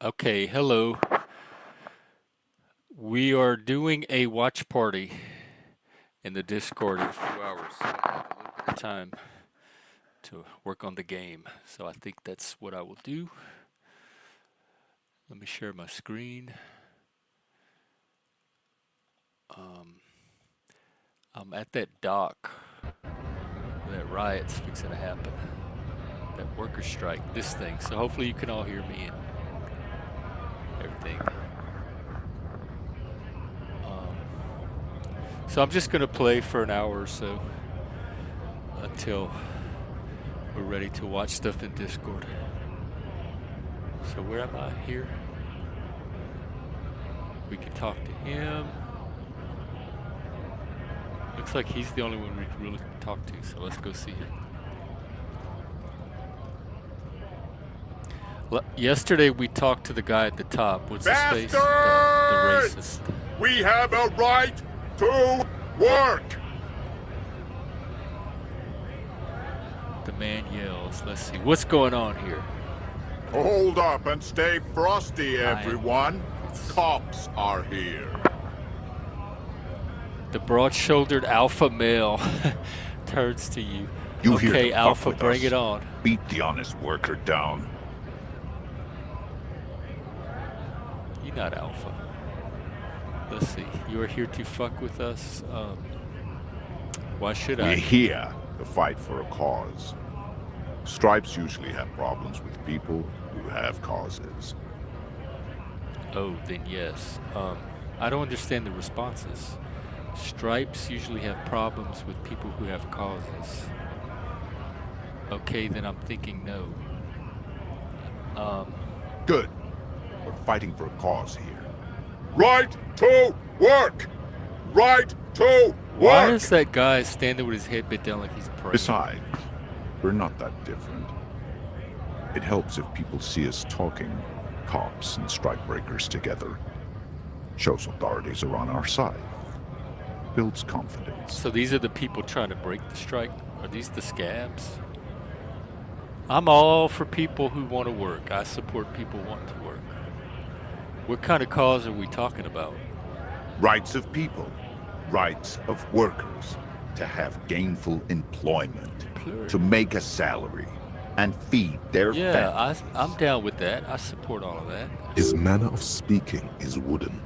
Okay, hello. We are doing a watch party in the Discord in a few hours. So I have a little bit of time to work on the game. So I think that's what I will do. Let me share my screen. Um, I'm at that dock. That riot's fixing to happen. That worker strike, this thing. So hopefully you can all hear me and everything. Um, so I'm just going to play for an hour or so until we're ready to watch stuff in Discord. So where am I? Here? We can talk to him. Looks like he's the only one we can really talk to, so let's go see him. Yesterday we talked to the guy at the top. What's his face? The racist. We have a right to work! The man yells. Let's see. What's going on here? Hold up and stay frosty, everyone. Cops are here. The broad-shouldered alpha male turns to you. You okay, here to alpha, fuck with bring us. it on. Beat the honest worker down. You're not alpha. Let's see. You are here to fuck with us. Why should I? We're here to fight for a cause. Stripes usually have problems with people who have causes. Oh, then yes. I don't understand the responses. Stripes usually have problems with people who have causes. Okay, then I'm thinking no. Good. We're fighting for a cause here. Right to work! Right to work! Why is that guy standing with his head bent down like he's praying? Besides, we're not that different. It helps if people see us talking, cops and strikebreakers together. Shows authorities are on our side. Builds confidence. So these are the people trying to break the strike? Are these the scabs? I'm all for people who want to work. I support people wanting to work. What kind of cause are we talking about? Rights of people. Rights of workers. To have gainful employment. To make a salary. And feed their families. Yeah, I'm down with that. I support all of that. His manner of speaking is wooden.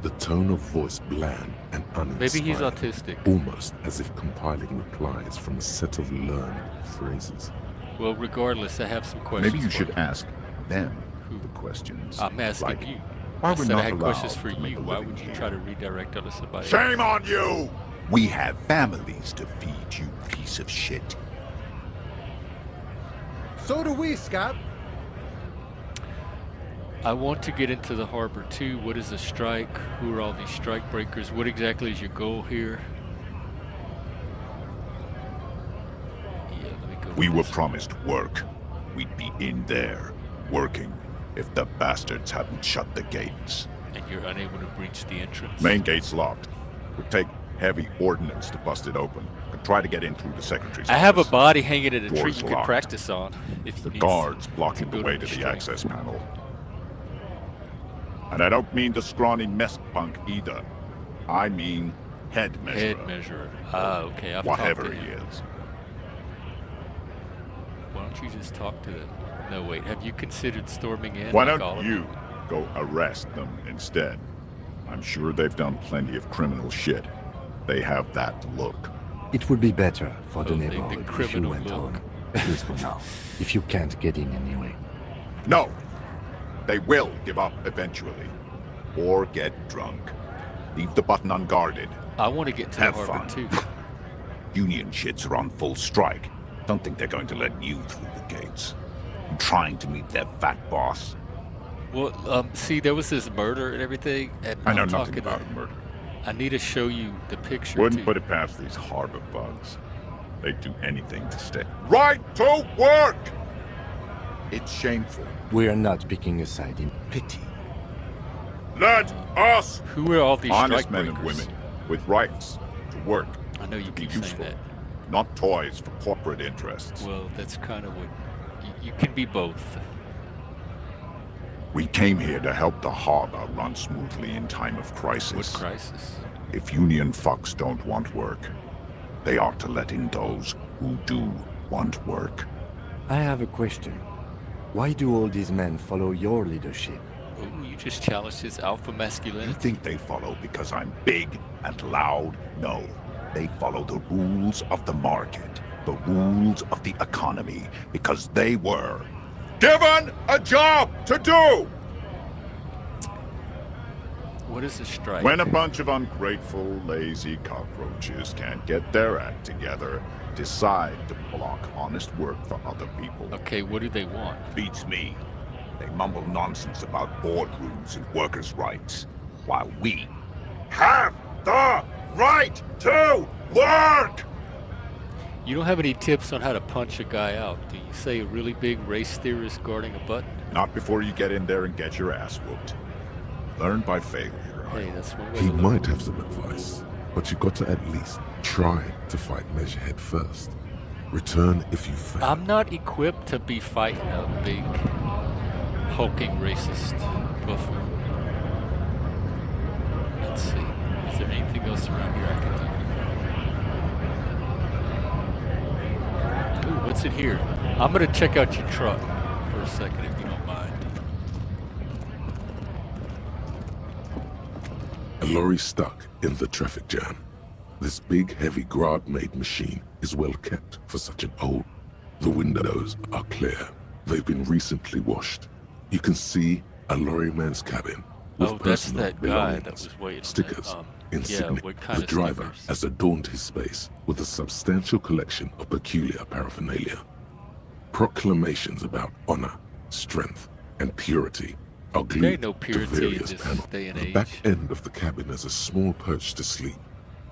The tone of voice bland and uninspired. Maybe he's autistic. Almost as if compiling replies from a set of learned phrases. Well, regardless, I have some questions. Maybe you should you. ask them the questions. I'm asking like, you. Why I we're said not I had questions allowed for to make you. a Why living would you here. try to redirect onto somebody Shame else? on you! We have families to feed, you piece of shit. So do we, Scott. I want to get into the harbor too. What is a strike? Who are all these strike breakers? What exactly is your goal here? Yeah, let me go. We with were this. promised work. We'd be in there, working, if the bastards hadn't shut the gates. And you're unable to breach the entrance. Main gate's locked. Would take heavy ordnance to bust it open. Could try to get in through the secretary's I have a office. body hanging at a tree Door's you could locked. practice on if The you need guards blocking the build way up to the strength. access panel. And I don't mean the scrawny mess punk either. I mean head measurer. Head measurer. Ah, okay. I've Whatever talked to he him. is. Why don't you just talk to them? No, wait. Have you considered storming in? Why like all don't of you go arrest them instead? I'm sure they've done plenty of criminal shit. They have that look. It would be better for the Oh, the neighborhood if you criminal went look. home. At least for now. If you can't get in anyway. No! They will give up eventually. Or get drunk. Leave the button unguarded. I want to get to Have the harbor fun. too. Union shits are on full strike. Don't think they're going to let you through the gates. I'm trying to meet their fat boss. Well, see, there was this murder and everything, and I know I'm nothing talking about a murder. I need to show you the picture. Wouldn't too. put it past these harbor bugs. They'd do anything to stay. Right to work! It's shameful. We are not picking a side in Pity. Let us, Who are all these honest strike men and breakers? women, with rights to work, I know you be keep saying useful, that. not toys for corporate interests. Well, that's kind of what you can be both. We came here to help the harbor run smoothly in time of What crisis. crisis? If Union fucks don't want work, they ought to let in those who do want work. I have a question. Why do all these men follow your leadership? Ooh, you just challenged his alpha You masculinity. think they follow because I'm big and loud? No. They follow the rules of the market, the rules of the economy, because they were given a job to do! What is a strike? When a bunch of ungrateful, lazy cockroaches can't get their act together, decide to block honest work for other people. Okay, what do they want? Beats me. They mumble nonsense about boardrooms and workers' rights, while we have the right to work! You don't have any tips on how to punch a guy out, do you? Say a really big race theorist guarding a button? Not before you get in there and get your ass whooped. Learn by failure. Hey, that's one way He to learn. might have some advice, but you got to at least try to fight Measurehead first. Return if you fail. I'm not equipped to be fighting a big, hulking racist buffoon. Let's see. Is there anything else around here I can do? Ooh, what's in here? I'm gonna check out your truck for a second, if you don't mind. A lorry stuck in the traffic jam. This big, heavy Grad-made machine is well kept for such an old. The windows are clear. They've been recently washed. You can see a lorryman's cabin with Oh, that's personal that guy belongings, that was waiting. stickers, insignia. what kind The of driver stickers? has adorned his space with a substantial collection of peculiar paraphernalia. Proclamations about honor, strength, and purity are There glued ain't no to purity in various this panels. day and The age. back end of the cabin is a small perch to sleep,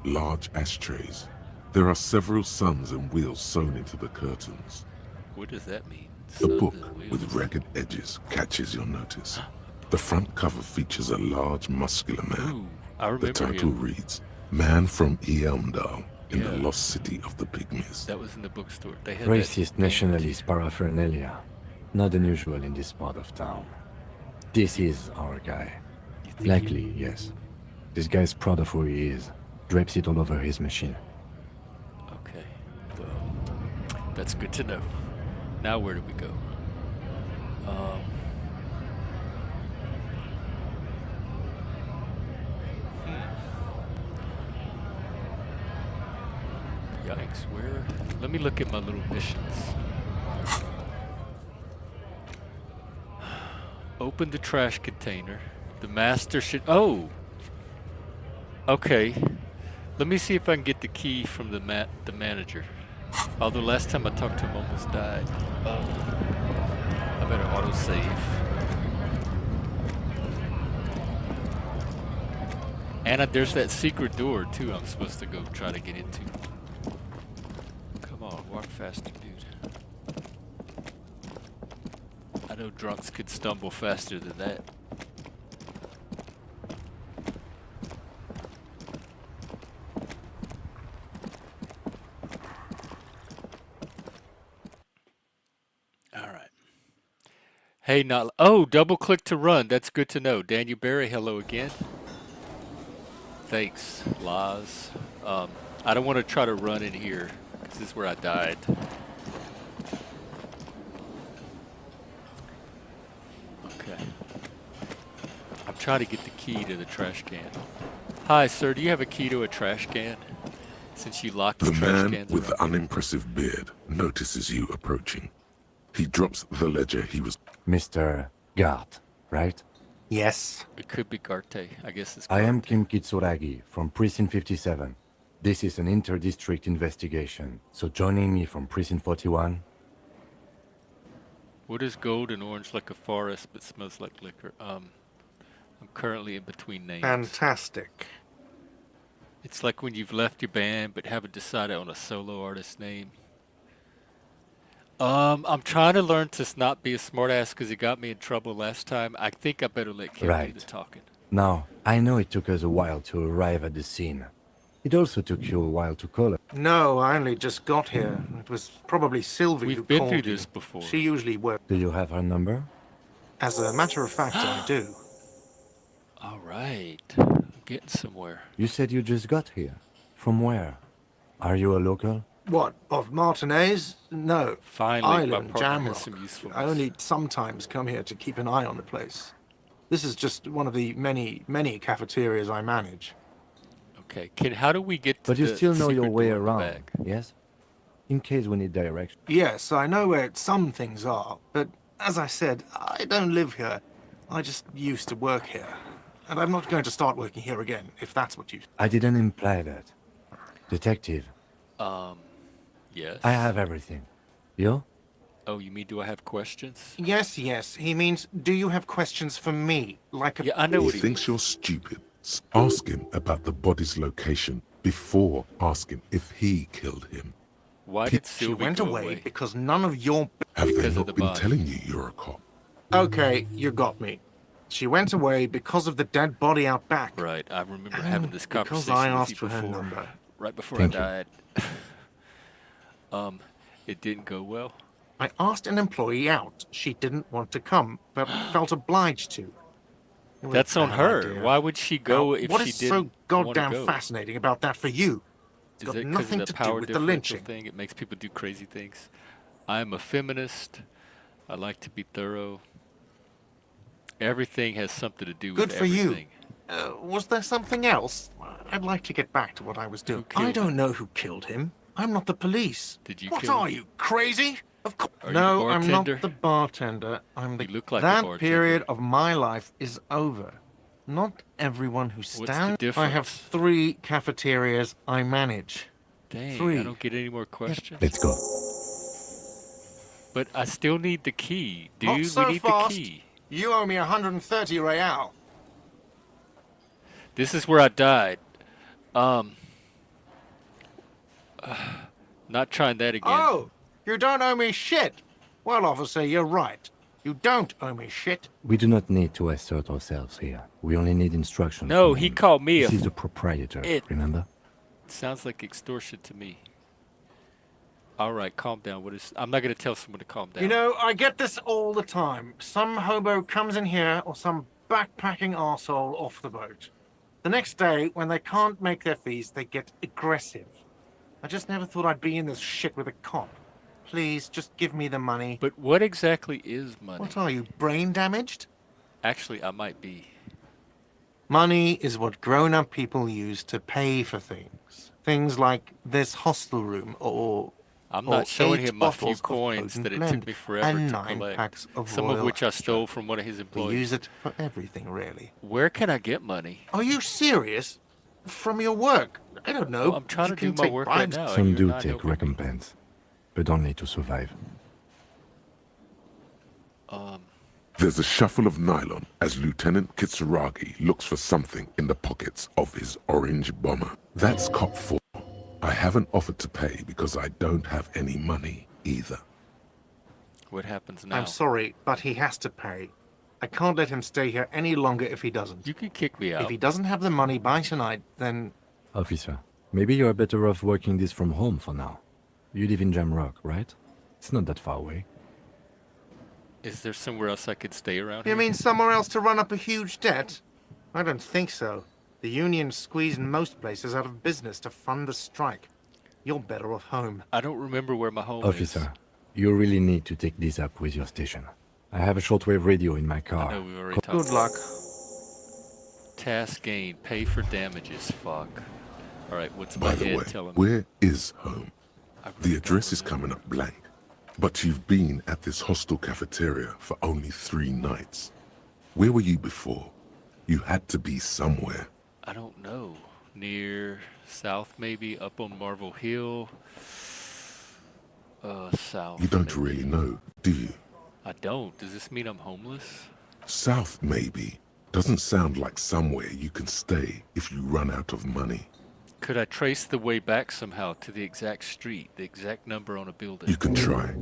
large ashtrays. There are several suns and wheels sewn into the curtains. What does that mean? A Suns book and with wheels. ragged edges catches your notice. The front cover features a large, muscular man. Ooh, I The remember title him. reads, Man from Eamdal in the Yeah. lost city of the Pygmies. That was in the bookstore. They had that Racist game. nationalist paraphernalia. Not unusual in this part of town. This is our guy. You think Likely, yes. This guy's proud of who he is. Drapes it all over his machine. Okay. Well, that's good to know. Now where do we go? Yikes, where? Let me look at my little missions. Open the trash container. The master should... Oh! Okay. Let me see if I can get the key from the manager. Although last time I talked to him almost died. Oh. I better autosave. And there's that secret door too I'm supposed to go try to get into. Come on, walk faster, dude. I know drunks could stumble faster than that. Alright. Hey, not... Oh, double click to run. That's good to know. Daniel Barry, hello again. Thanks, Laz. I don't want to try to run in here, because this is where I died. Okay. I'm trying to get the key to the trash can. Hi, sir. Do you have a key to a trash can? Since you locked the The trash man cans with the around. unimpressive beard notices you approaching. He drops the ledger he was... Mr. Gart, right? Yes. It could be Garte. I guess it's I am Garte. Kim Kitsuragi from Precinct 57. This is an inter-district investigation, so joining me from Precinct 41... What is gold and orange like a forest but smells like liquor? I'm currently in between names. Fantastic. It's like when you've left your band but haven't decided on a solo artist name. I'm trying to learn to not be a smartass because it got me in trouble last time. I think I better let Kim do Right. the talking. Now, I know it took us a while to arrive at the scene. It also took you a while to call us. No, I only just got here. It was probably Sylvie who We've been called through you. this before. She usually works. Do you have her number? As a matter of fact, I do. All right. I'm getting somewhere. You said you just got here. From where? Are you a local? What, of Martinez? No. Finally, I my live in partner has some Jamrock. usefulness. I only sometimes come here to keep an eye on the place. This is just one of the many cafeterias I manage. Okay. How do we get to But you the still know your secret way door in the around, back? yes? In case we need direction. Yes, I know where some things are, but as I said, I don't live here. I just used to work here. And I'm not going to start working here again, if that's what you... I didn't imply that. Detective, Yes. I have everything. You? Oh, you mean do I have questions? Yes, yes. He means, do you have questions for me? Like a... Yeah, I know He what he thinks means. you're stupid. Ask him about the body's location before asking if he killed him. Why did She Sylvie went go away because none of your... Have they Because of not the been body. telling you you're a cop? Okay, you got me. She went away because of the dead body out back. Right. I remember And having this because conversation I with asked you for her before. number. Right before Thank you. I died. It didn't go well. I asked an employee out. She didn't want to come, but felt obliged to. It was a That's on bad her. idea. Why would she go Now, if what she is didn't so want to goddamn go? fascinating about that for you? It's Is got it because nothing of the to do power with the differential lynching. thing? It makes people do crazy things. I am a feminist. I like to be thorough. Everything has something to do Good with for you. everything. Was there something else? I'd like to get back to what I was doing. killed I don't him? know who killed him. I'm not the police. Did you What kill are him? you, crazy? Of course. Are you the No, I'm not bartender? the bartender. I'm the... You look like a that bartender. period of my life is over. Not everyone who the stands... I have difference? 3 cafeterias I manage. Dang, 3. I don't get any more questions. Let's go. But I still need the key. Not Dude, so we need fast. the key. You owe me 130 real. This is where I died. Not trying that again. Oh, you don't owe me shit. Well, officer, you're right. You don't owe me shit. We do not need to assert ourselves here. We only need instructions. No, from he him. called me This a is the proprietor, it. remember? Sounds like extortion to me. All right, calm down. I'm not going to tell someone to calm down. You know, I get this all the time. Some hobo comes in here or some backpacking arsehole off the boat. The next day, when they can't make their fees, they get aggressive. I just never thought I'd be in this shit with a cop. Please, just give me the money. But what exactly is money? What are you, brain damaged? Actually, I might be. Money is what grown-up people use to pay for things. Things like this hostel room or... I'm or not showing 8 him my few bottles of coins potent that it blend took me forever and to 9 collect. packs of Some of Royal which I Extra. stole from one of his We employees. use it for everything, really. Where can I get money? Are you serious? From your work? I don't know. Well, I'm trying You to do can my take work right bribes. now. Some You're do not take helping me. recompense, but only to survive. There's a shuffle of nylon as Lieutenant Kitsuragi looks for something in the pockets of his orange bomber. That's cop 4. I haven't offered to pay because I don't have any money either. What happens now? I'm sorry, but he has to pay. I can't let him stay here any longer if he doesn't. You can kick me out. If he doesn't have the money by tonight, then... Officer, maybe you are better off working this from home for now. You live in Jamrock, right? It's not that far away. Is there somewhere else I could stay around You here? mean somewhere else to run up a huge debt? I don't think so. The union's squeezed most places out of business to fund the strike. You're better off home. I don't remember where my home is. Officer, you really need to take this up with your station. I have a shortwave radio in my I car. know we already talked. Good luck. Task gain. Pay for damages. Fuck. All right, what's my By the head way, telling me? where is home? I really The don't address is remember. coming up blank. But you've been at this hostel cafeteria for only 3 nights. Where were you before? You had to be somewhere. I don't know. Near south, maybe up on Marvel Hill. South. You don't maybe. really know, do you? I don't. Does this mean I'm homeless? South, maybe. Doesn't sound like somewhere you can stay if you run out of money. Could I trace the way back somehow to the exact street, the exact number on a building? You can try.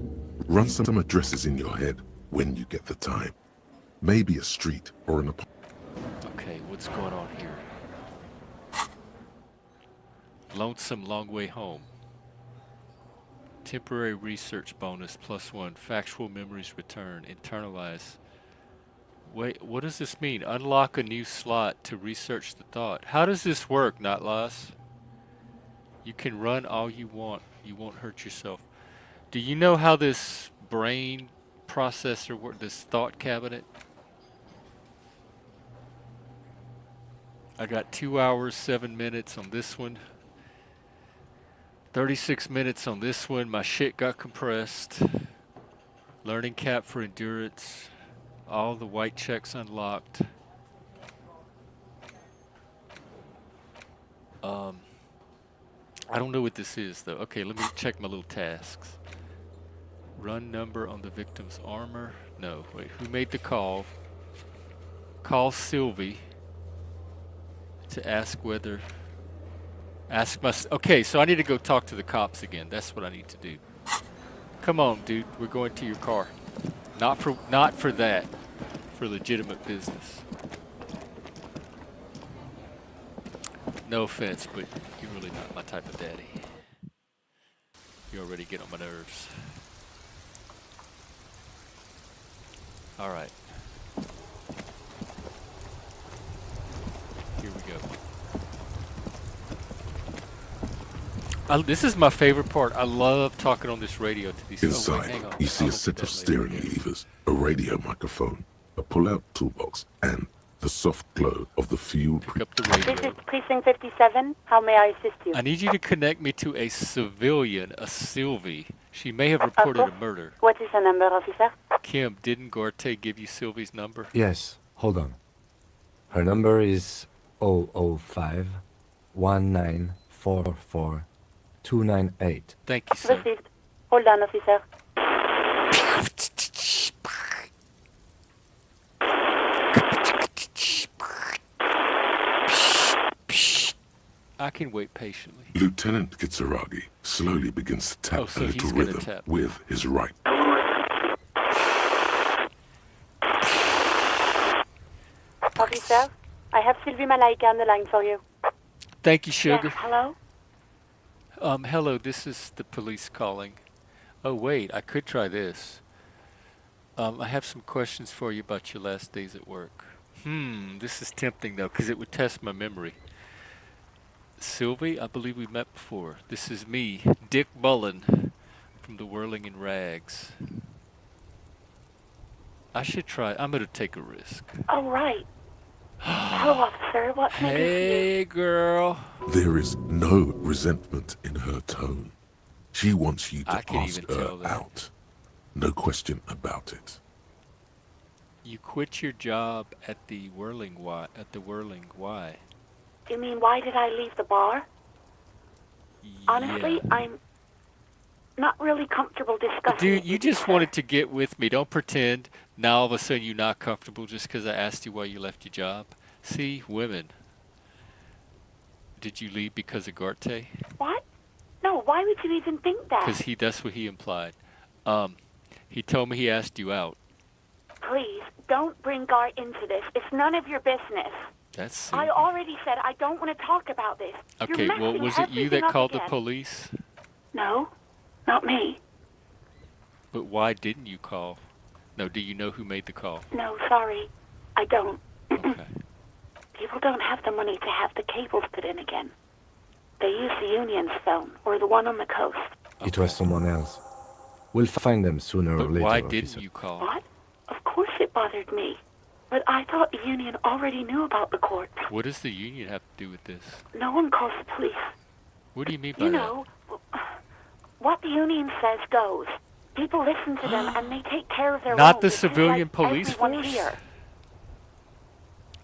Run some addresses in your head when you get the time. Maybe a street or an apartment. Okay, what's going on here? Lonesome long way home. Temporary research bonus +1. Factual memories return. Internalize. Wait, what does this mean? Unlock a new slot to research the thought. How does this work, not loss? You can run all you want. You won't hurt yourself. Do you know how this brain processor works, this thought cabinet? I got 2 hours, 7 minutes on this one. 36 minutes on this one. My shit got compressed. Learning cap for endurance. All the white checks unlocked. I don't know what this is though. Okay, let me check my little tasks. Run number on the victim's armor. No, wait, who made the call? Call Sylvie to ask whether... Okay, so I need to go talk to the cops again. That's what I need to do. Come on, dude. We're going to your car. Not for that. For legitimate business. No offense, but you're really not my type of daddy. You already get on my nerves. All right. Here we go. This is my favorite part. I love talking on this radio to these. Inside, Oh, wait, hang on. you see I'll a look set at of that steering later. levers, a radio microphone, a pull-out toolbox, and the soft glow of the fuel. Pick up the This radio. is Precinct 57. How may I assist you? I need you to connect me to a civilian, a Sylvie. She may have reported a course. murder. What is the number, officer? Kim, didn't Gorte give you Sylvie's number? Yes, hold on. Her number is 005 1944 298. Thank you, sir. Received. Hold on, officer. I can wait patiently. Lieutenant Kitsuragi slowly begins to tap Oh, so a he's little gonna rhythm tap. with his right. Officer, I have Sylvie Malaika on the line for you. Thank you, sugar. Yes, hello? Hello, this is the police calling. Oh, wait, I could try this. I have some questions for you about your last days at work. This is tempting, though, because it would test my memory. Sylvie, I believe we met before. This is me, Dick Bullen, from the Whirling in Rags. I should try. I'm going to take a risk. Oh, right. Hello, officer. What can I do for you? Hey, girl. There is no resentment in her tone. She wants you I to can ask even her tell that. out. No question about it. You quit your job at the Whirling Y. Why? You mean, why did I leave the bar? Honestly, Yeah. I'm not really comfortable discussing Dude, it you with just sir. wanted to get with me. Don't pretend now all of a sudden you're not comfortable just because I asked you why you left your job. See, women. Did you leave because of Garte? What? No, why would you even think that? Because that's what he implied. He told me he asked you out. Please, don't bring Gar into this. It's none of your business. That's I already said I don't want to talk about this. okay. You're Well, messing was it you everything that up called the again. police? No, not me. But why didn't you call? No, do you know who made the call? No, sorry. I don't. Okay. People don't have the money to have the cables put in again. They use the Union's phone, or the one on the coast. It was someone else. We'll find them sooner or But later, why officer. didn't you call? What? Of course it bothered me. But I thought the Union already knew about the court. What does the union have to do with this? No one calls the police. What do you mean by You that? know, what the Union says goes. People listen to them and they take care of their Not own, the just civilian like police everyone force? here.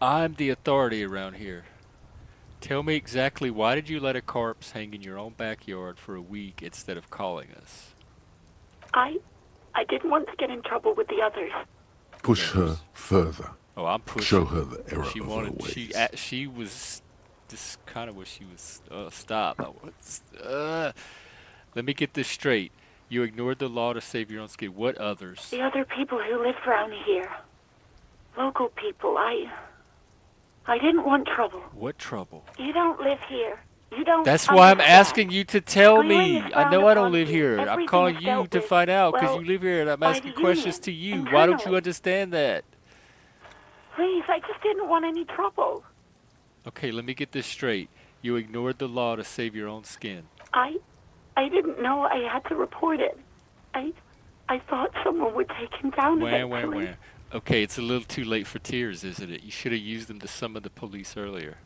I'm the authority around here. Tell me exactly why did you let a corpse hang in your own backyard for a week instead of calling us? I didn't want to get in trouble with the others. Push her further. Oh, I'm pushing. Show her the error She of her wanted. ways. She was. This kind of what she was. Stop. Let me get this straight. You ignored the law to save your own skin. What others? The other people who live around here. Local people. I didn't want trouble. What trouble? You don't live here. You don't. That's why I'm understand. asking you to tell Schooling me. is I know frowned I don't upon live here. here. I'm Everything calling is you dealt to with, find out because well, you live here and I'm by asking the questions union, to you. Why don't you internally. understand that? Please, I just didn't want any trouble. Okay, let me get this straight. You ignored the law to save your own skin. I didn't know I had to report it. I thought someone would take him down eventually. Wah. Okay, it's a little too late for tears, isn't it? You should have used them to summon the police earlier.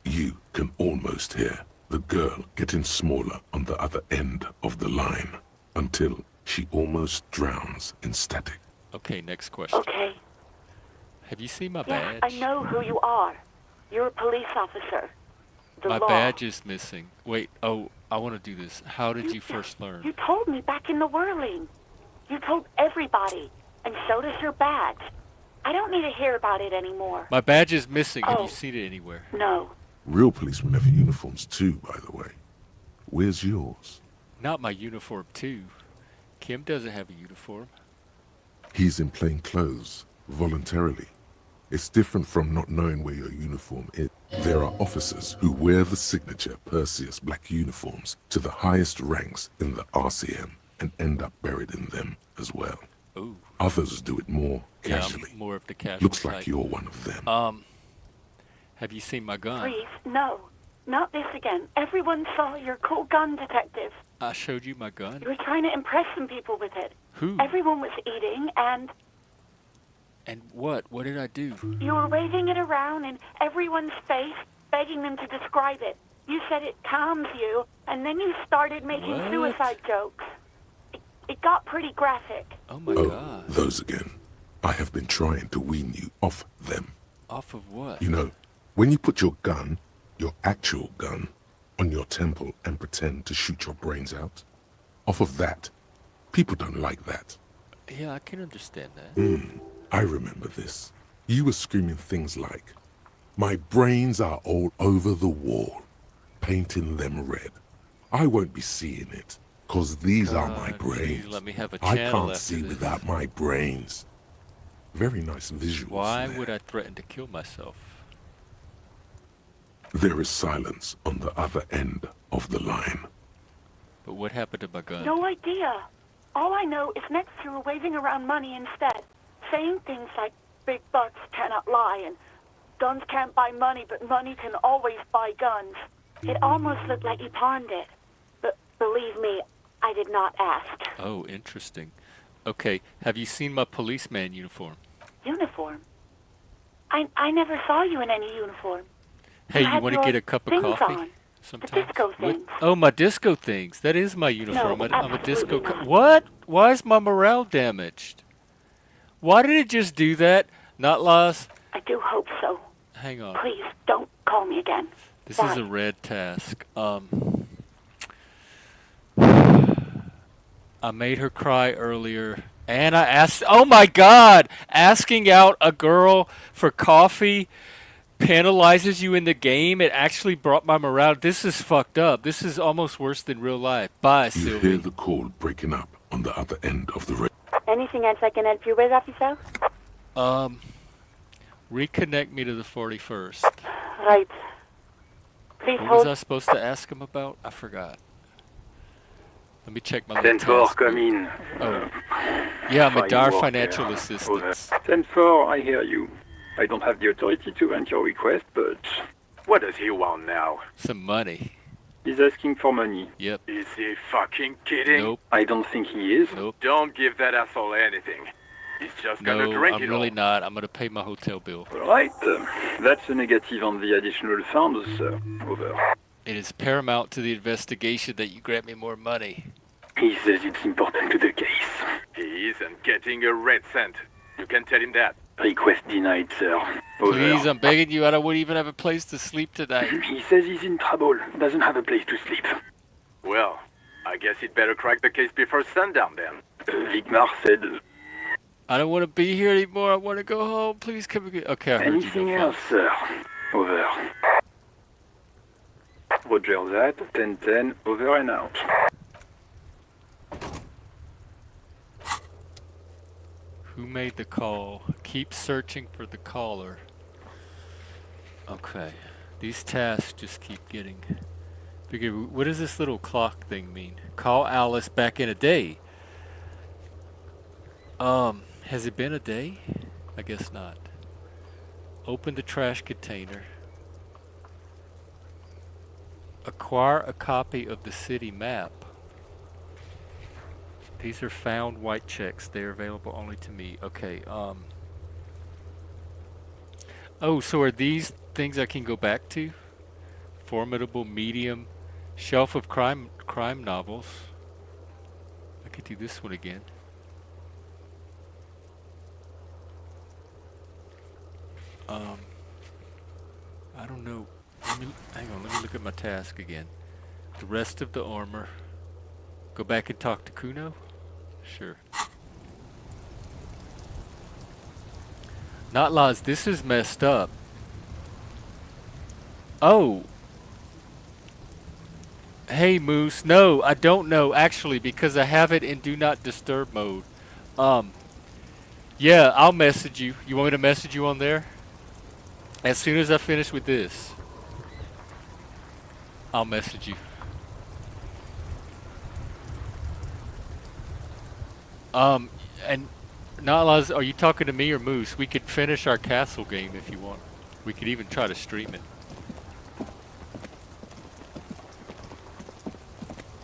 You can almost hear the girl getting smaller on the other end of the line until she almost drowns in static. Okay, next question. Okay. Have you seen my Yeah, badge? I know who you are. You're a police officer. The My law. badge is missing. Wait, oh, I want to do this. How did you first learn? You told me back in the whirling. You told everybody, and so does your badge. I don't need to hear about it anymore. My badge is missing. Have Oh. you seen it anywhere? No. Real policemen have uniforms too, by the way. Where's yours? Not my uniform, too. Kim doesn't have a uniform. He's in plain clothes, voluntarily. It's different from not knowing where your uniform is. There are officers who wear the signature Perseus black uniforms to the highest ranks in the RCM and end up buried in them as well. Ooh. Others do it more Yeah, casually. I'm more of the casual Looks type. like you're one of them. Have you seen my gun? Please, no. Not this again. Everyone saw your cool gun, detective. I showed you my gun. You were trying to impress some people with it. Who? Everyone was eating, and And what? What did I do? you were waving it around in everyone's face, begging them to describe it. You said it calms you, and then you started making What? suicide jokes. It got pretty graphic. Oh my Oh, god. those again. I have been trying to wean you off them. Off of what? You know, when you put your gun, your actual gun, on your temple and pretend to shoot your brains out, off of that, people don't like that. Yeah, I can understand that. I remember this. You were screaming things like, "My brains are all over the wall," painting them red. I won't be seeing it, 'cause these are my God, please brains. let me have a I channel can't after see this. without my brains. Very nice visuals. Why there. would I threaten to kill myself? There is silence on the other end of the line. But what happened to my gun? No idea. All I know is next you were waving around money instead, saying things like big bucks cannot lie and guns can't buy money, but money can always buy guns. It almost looked like you pawned it. But believe me, I did not ask. Oh, interesting. Okay, have you seen my policeman uniform? Uniform? I never saw you in any uniform. Hey, you had want to your get a cup of things coffee? on. Sometimes. The disco What? things. Oh, my disco things. That is my uniform. No, I'm a disco. absolutely not. What? Why is my morale damaged? Why did it just do that? Not Laz. I do hope so. Hang on. Please don't call me again. This Bye. is a red task. I made her cry earlier, and I asked. Oh my God! Asking out a girl for coffee penalizes you in the game. It actually brought my morale. This is fucked up. This is almost worse than real life. Bye, You Sylvie. hear the call breaking up on the other end of the radio. Anything else I can help you with, officer? Reconnect me to the 41st. Right. Please What hold. was I supposed to ask him about? I forgot. Let me check my little 10-4, task come book. in. Oh. Yeah, I'm a Fine Dar work financial there. assistant. 10-4, I hear you. I don't have the authority to grant your request, but what does he want now? Some money. He's asking for money. Yep. Is he fucking kidding? Nope. I don't think he is. Nope. Don't give that asshole anything. He's just gonna No, drink I'm it really all. not. I'm gonna pay my hotel bill. All right. That's a negative on the additional funds, sir. Over. It is paramount to the investigation that you grant me more money. He says it's important to the case. He isn't getting a red cent. You can tell him that. Request denied, sir. Over. Please, I'm begging you. I don't even have a place to sleep tonight. He says he's in trouble. Doesn't have a place to sleep. Well, I guess he'd better crack the case before sundown then. Vigmar said, I don't want to be here anymore. I want to go home. Please come again. Okay, I heard you. anything Go else, sir? Over. Roger that. 10-10, over and out. Who made the call? Keep searching for the caller. Okay. These tasks just keep getting bigger. What does this little clock thing mean? Call Alice back in a day. Has it been a day? I guess not. Open the trash container. Acquire a copy of the city map. These are found white checks. They're available only to me. Okay, oh, so are these things I can go back to? Formidable, medium, shelf of crime novels. I could do this one again. I don't know. Hang on, let me look at my task again. The rest of the armor. Go back and talk to Kuno? Sure. Not laws, this is messed up. Oh. Hey Moose, no, I don't know actually because I have it in do not disturb mode. Yeah, I'll message you. You want me to message you on there? As soon as I finish with this, I'll message you. And Nalaz, are you talking to me or Moose? We could finish our castle game if you want. We could even try to stream it.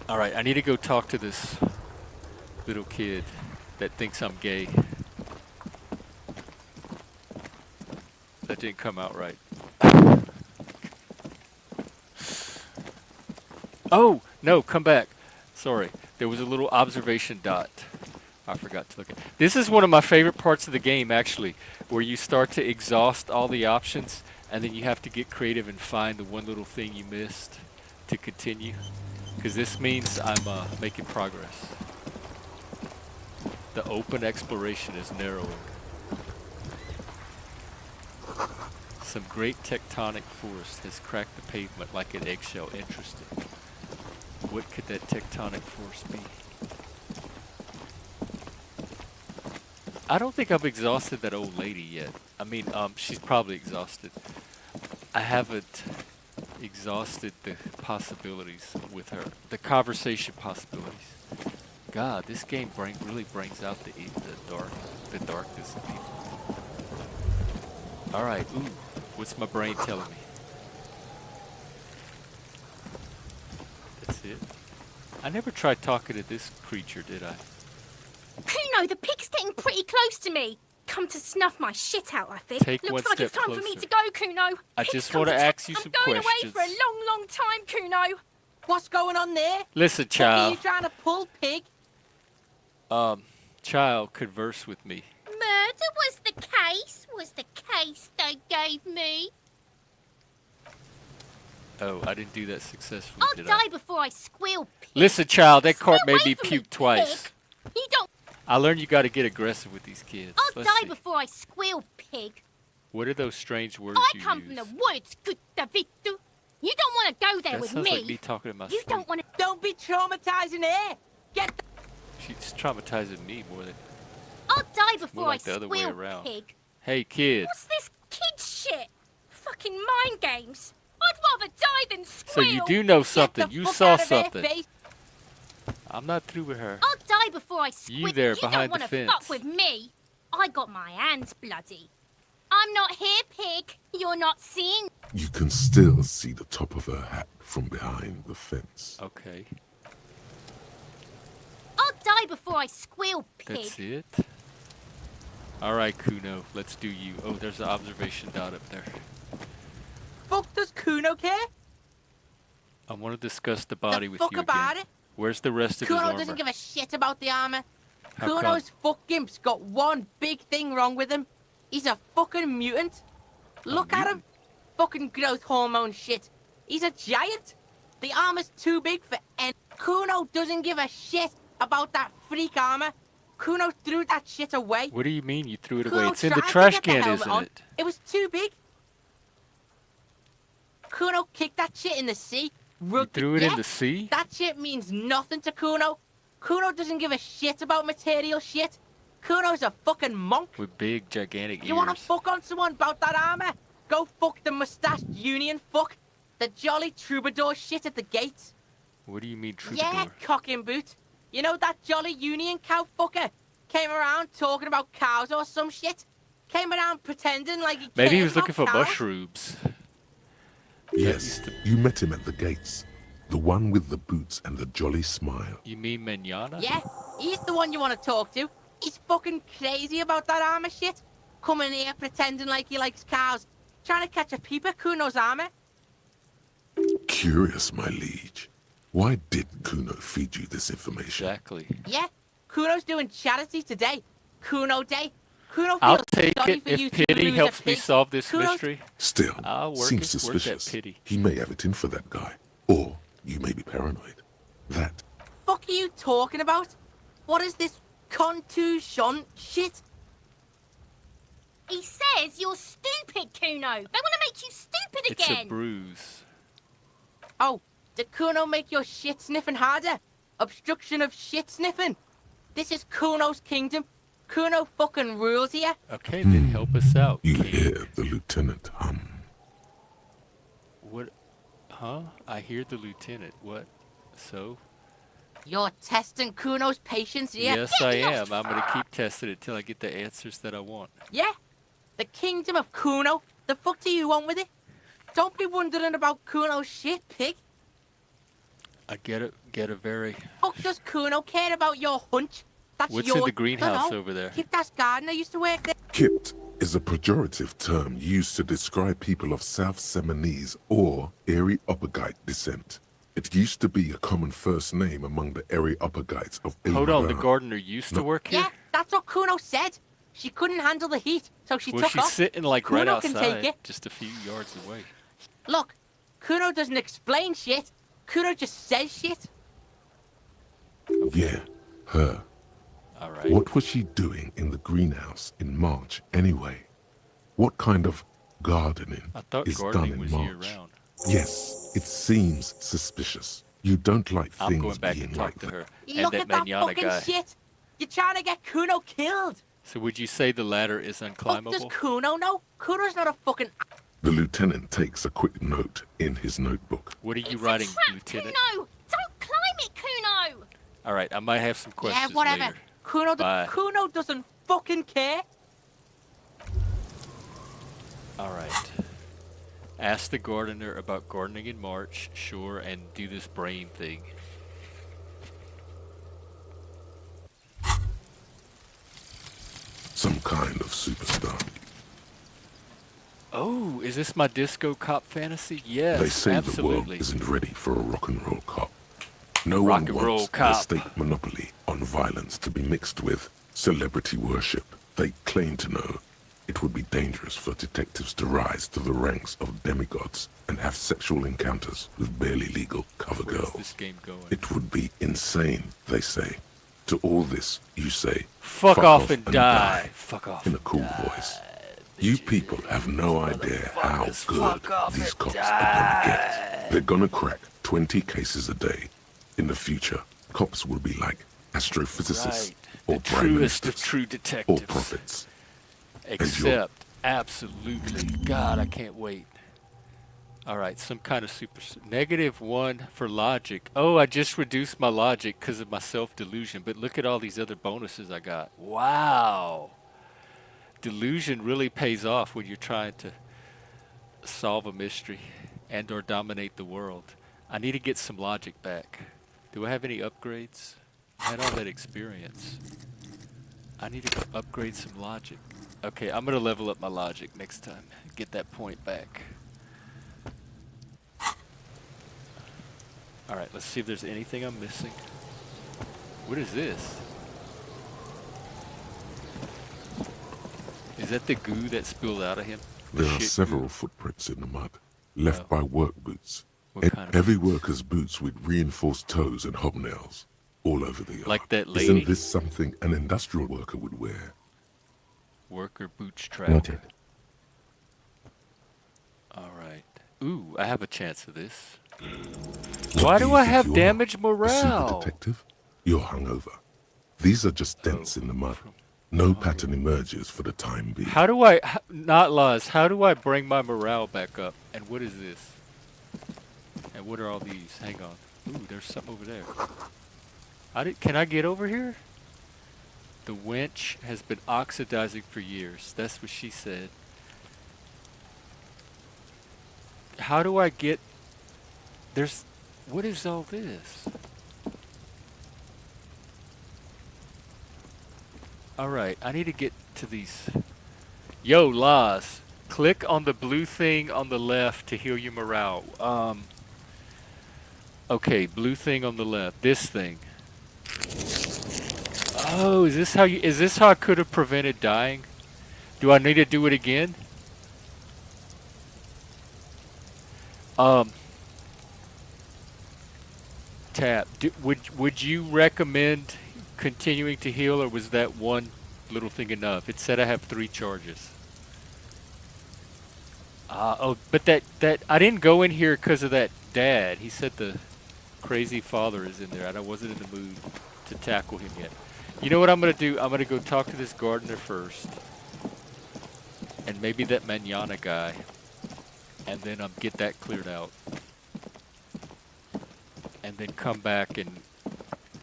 Alright, I need to go talk to this little kid that thinks I'm gay. That didn't come out right. Oh, no, come back. Sorry, there was a little observation dot. I forgot to look at. This is one of my favorite parts of the game, actually, where you start to exhaust all the options, and then you have to get creative and find the one little thing you missed to continue. Because this means I'm making progress. The open exploration is narrowing. Some great tectonic force has cracked the pavement like an eggshell. Interesting. What could that tectonic force be? I don't think I've exhausted that old lady yet. I mean, she's probably exhausted. I haven't exhausted the possibilities with her. The conversation possibilities. God, this game really brings out the darkness in people. All right, ooh, what's my brain telling me? That's it. I never tried talking to this creature, did I? Kuno, the pig's getting pretty close to me. Come to snuff my shit out, I think. Take Looks one like step it's time for me closer. to go, Kuno. I Pig's just come want to to ask you some I'm going questions. away for a long, long time, Kuno. What's going on there? Listen, What are child. you trying to pull, pig? Child, converse with me. Murder was the case they gave me. Oh, I didn't do that successfully, I'll did die I? before I squeal, pig. Listen, child, that Stay cart made away me from puke pig. twice. You don't. I learned you got to get aggressive with these kids. I'll Let's die see. before I squeal, pig. What are those strange words I you come use? from the woods, good Davidu. You don't want to go there That with sounds me. like me talking to my You sleep. don't want to. Don't be traumatizing her. Get the She's traumatizing me more than... I'll die before like I the other way squeal, around. pig. Hey, kid. What's this kid shit? Fucking mind games. I'd rather die than So squeal. you do know something. the You fuck saw out of her something. face. I'm not through with her. I'll die before I squeal. You there don't behind the want to fence. fuck with me. I got my hands bloody. I'm not here, pig. You're not seeing. You can still see the top of her hat from behind the fence. Okay. I'll die before I squeal, pig. That's it? Alright, Kuno. Let's do you. Oh, there's an observation dot up there. Fuck does Kuno care? I want to discuss the body the with fuck you about again. it? Where's the rest of his Kuno armor? doesn't give a shit about the armor. How come? Kuno's fucking's got one big thing wrong with him. He's a fucking mutant. Look at him. Fucking growth hormone shit. He's a giant. The armor's too big for any. Kuno doesn't give a shit about that freak armor. Kuno threw that shit away. What do you mean you threw it away? Kuno It's in the tried to trash get the can, helmet isn't on. it? It was too big. Kuno kicked that shit in the sea. You threw it in the sea? That shit means nothing to Kuno. Kuno doesn't give a shit about material shit. Kuno's a fucking monk. With big, gigantic ears. You wanna fuck on someone about that armor? Go fuck the mustached union fuck. The jolly troubadour shit at the gate. What do you mean, troubadour? Yeah, cock and boot. You know that jolly union cow fucker? Came around talking about cows or some shit? Came around pretending like he Maybe he cared was looking about for cows. mushrooms. Yes, you met him at the gates. The one with the boots and the jolly smile. You mean Manana? Yeah, he's the one you want to talk to. He's fucking crazy about that armor shit. Coming here pretending like he likes cows. Trying to catch a peep at Kuno's armor. Curious, my liege. Why did Kuno feed you this information? Exactly. Yeah, Kuno's doing charity today. Kuno Day. Kuno I'll feels take sorry it for you if to pity lose helps a me pig. solve this Kuno's... mystery. Still, I'll seems work suspicious. that pity. He may have it in for that guy. Or you may be paranoid. That. Fuck are you talking about? What is this contusion shit? He says you're stupid, Kuno. They want to make you stupid It's again. a bruise. Oh, did Kuno make your shit sniffing harder? Obstruction of shit sniffing. This is Kuno's kingdom. Kuno fucking rules here. Okay, then help us out. You King. hear the lieutenant hum. What? Huh? I hear the lieutenant. What? So? You're testing Kuno's patience here. Yes, I am. I'm going to keep testing it till I get the answers that I want. Yeah? The kingdom of Kuno? The fuck do you want with it? Don't be wondering about Kuno's shit, pig. I get a very... Fuck does Kuno care about your hunch? That's What's your... in the greenhouse Dunno. over there? Kiptas gardener used to work there. Kipt is a pejorative term used to describe people of South Seminese or Areopagite descent. It used to be a common first name among the Areopagites of Hold on, the Ilmaran. gardener used to work here? Yeah, that's what Kuno said. She couldn't handle the heat, so she Well, took she's off. sitting like Kuno right can take outside, it. just a few yards away. Look, Kuno doesn't explain shit. Kuno just says shit. Yeah, her. All right. What was she doing in the greenhouse in March anyway? What kind of gardening I thought is done gardening in was March? year-round. Yes, it seems suspicious. You don't like I'm things going back being and like talk to that. her. Look and at that that manana fucking guy. shit. You're trying to get Kuno killed. So would you say the ladder is Fuck does unclimbable? Kuno know? Kuno's not a fucking... The lieutenant takes a quick note in his notebook. What are you It's a writing, trap, Lieutenant? Kuno. Don't climb it, Kuno. All right, I might have some questions Yeah, whatever. later. Kuno, Kuno doesn't fucking care. All right. Ask the gardener about gardening in March, sure, and do this brain thing. Some kind of superstar. Oh, is this my disco cop fantasy? Yes, They say the world absolutely. isn't ready for a rock and roll cop. No Rock one and roll wants the cop. state monopoly on violence to be mixed with celebrity worship. They claim to know it would be dangerous for detectives to rise to the ranks of demigods and have sexual encounters with barely legal cover Where's girls. this game going? It would be insane, they say. To all this, you say, Fuck off and die. Fuck off. in a cool voice. You people have no idea how good fuck off these and cops are gonna get. They're gonna crack 20 cases a day. In the future, cops will be like astrophysicists Right. or The prime truest of ministers true or detectives. prophets. Except, absolutely. God, I can't wait. All right, some kind of -1 for logic. Oh, I just reduced my logic because of my self-delusion, but look at all these other bonuses I got. Wow. Delusion really pays off when you're trying to solve a mystery and or dominate the world. I need to get some logic back. Do I have any upgrades? I had all that experience. I need to upgrade some logic. Okay, I'm going to level up my logic next time. Get that point back. Alright, let's see if there's anything I'm missing. What is this? Is that the goo that spilled out of him? There are Shit several goo. footprints in the mud, left Oh. by work boots. What kind of Every boots? worker's boots with reinforced toes and hobnails all over the yard. Like that lady? Isn't this something an industrial worker would wear? Worker bootstrap. Noted. Alright. Ooh, I have a chance of this. What Why do do you I think have you are? damaged A morale? super detective? You're hungover. These are just dents in the mud. No pattern emerges for the time being. How do I, not Laz, how do I bring my morale back up? And what is this? And what are all these? Hang on. Ooh, there's something over there. Can I get over here? The winch has been oxidizing for years. That's what she said. How do I get... There's... What is all this? Alright, I need to get to these... Yo, Laz. Click on the blue thing on the left to heal your morale. Okay, blue thing on the left. This thing. Oh, is this how I could have prevented dying? Do I need to do it again? Tap. Would you recommend continuing to heal, or was that one little thing enough? It said I have 3 charges. Oh, but that I didn't go in here because of that dad. He said the crazy father is in there, and I wasn't in the mood to tackle him yet. You know what I'm gonna do? I'm gonna go talk to this gardener first, and maybe that manana guy, and then get that cleared out, and then come back and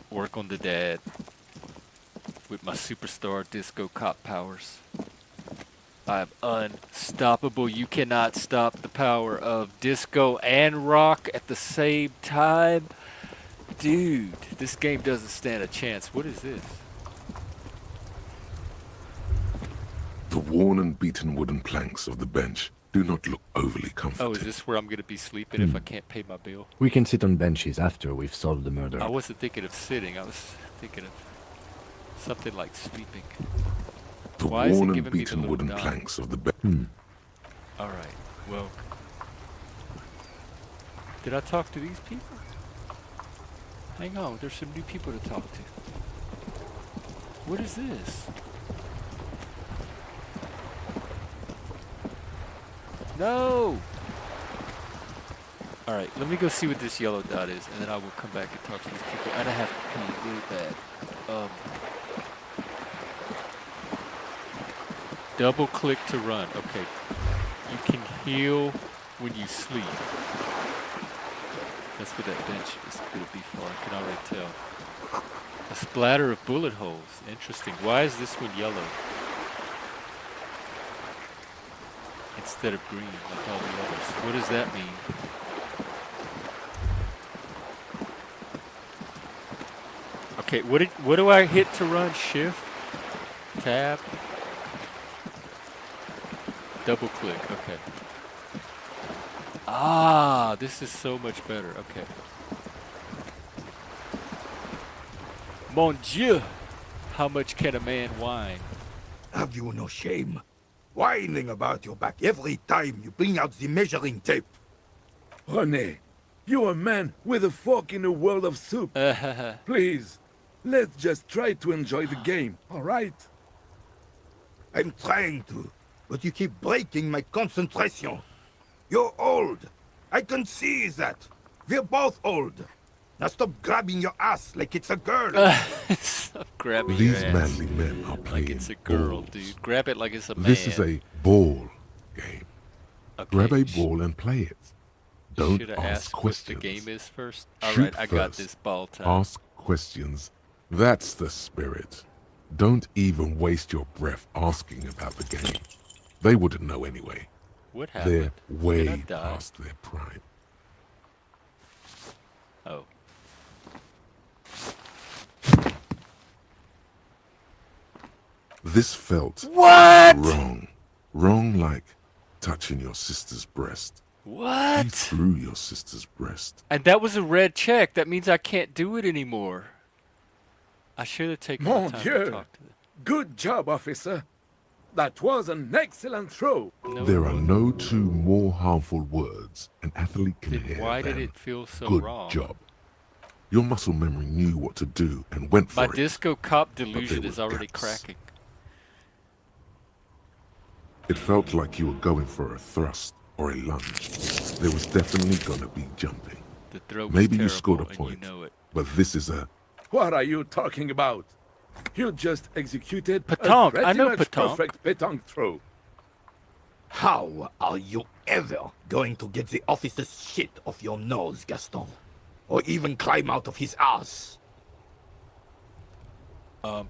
work on the dad with my superstar disco cop powers. I'm unstoppable. You cannot stop the power of disco and rock at the same time. Dude, this game doesn't stand a chance. What is this? The worn and beaten wooden planks of the bench do not look overly comforting. Oh, is this where I'm going to be sleeping if I can't pay my bill? We can sit on benches after we've solved the murder. I wasn't thinking of sitting. I was thinking of something like sleeping. The worn and beaten wooden planks of the bench. Alright, well... Did I talk to these people? Hang on, there's some new people to talk to. What is this? No! Alright, let me go see what this yellow dot is, and then I will come back and talk to these people. And I have to pee really bad. Double click to run. Okay. You can heal when you sleep. That's what that bench is going to be for. I can already tell. A splatter of bullet holes. Interesting. Why is this one yellow instead of green like all the others? What does that mean? Okay, what do I hit to run? Shift? Tab? Double click, okay. Ah, this is so much better, okay. Mon Dieu! How much can a man whine? Have you no shame? Whining about your back every time you bring out the measuring tape. René, you're a man with a fork in a world of soup. Please, let's just try to enjoy the game, all right? I'm trying to, but you keep breaking my concentration. You're old. I can see that. We're both old. Now stop grabbing your ass like it's a girl. Stop grabbing These your ass manly men are playing like it's a girl, balls. dude. Grab it like it's a man. This is a ball game. Okay. Grab a ball and play it. Don't Should I ask ask questions. what the game is first? Shoot Alright, I got first. this ball time. Ask questions. That's the spirit. Don't even waste your breath asking about the game. They wouldn't know anyway. What happened? They're way Did I die? past their prime. Oh. This felt What? wrong. Wrong like touching your sister's breast. What? You threw your sister's breast. And that was a red check. That means I can't do it anymore. I should have taken the Mon time to Dieu! talk to them. Good job, officer. That was an excellent throw. No, There are no two more harmful words an athlete can Then hear why than did it feel so good wrong? job. Your muscle memory knew what to do and went for My it. disco cop they delusion were is already gaps. cracking. It felt like you were going for a thrust or a lunge. There was definitely gonna be jumping. The throw was Maybe you terrible, scored a and point, you know it. but this is a What are you talking about? You just executed Pétanque, a pretty I know much pétanque. perfect pétanque throw. How are you ever going to get the officer's shit off your nose, Gaston? Or even climb out of his ass?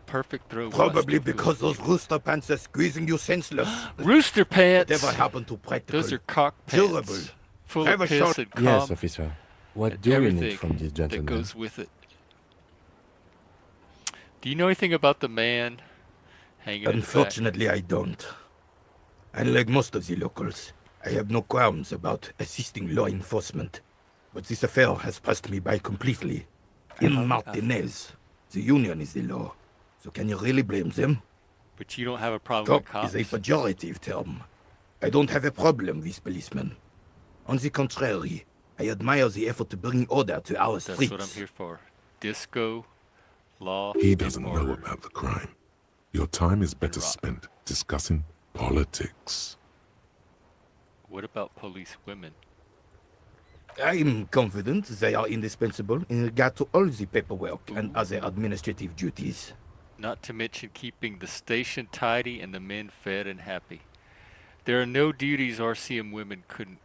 Perfect throw. Probably because those rooster pants are squeezing you senseless. Rooster pants! Whatever happened to practical? Those are cock pants. Durable. Full of piss and cum. Yes, officer. What do you everything need from this that gentleman? goes with it. Do you know anything about the man hanging in the back? Unfortunately, I don't. Unlike most of the locals, I have no qualms about assisting law enforcement. But this affair has passed me by completely. In Martinez, the union is the law. So can you really blame them? But you don't have a problem with Cop cops? is a pejorative term. I don't have a problem with policemen. On the contrary, I admire the effort to bring order to our That's streets. what I'm here for. Disco, law, He and doesn't order. know about the crime. Your time is better spent discussing politics. What about police women? I'm confident they are indispensable in regard to all the paperwork and other administrative duties. Not to mention keeping the station tidy and the men fed and happy. There are no duties RCM women couldn't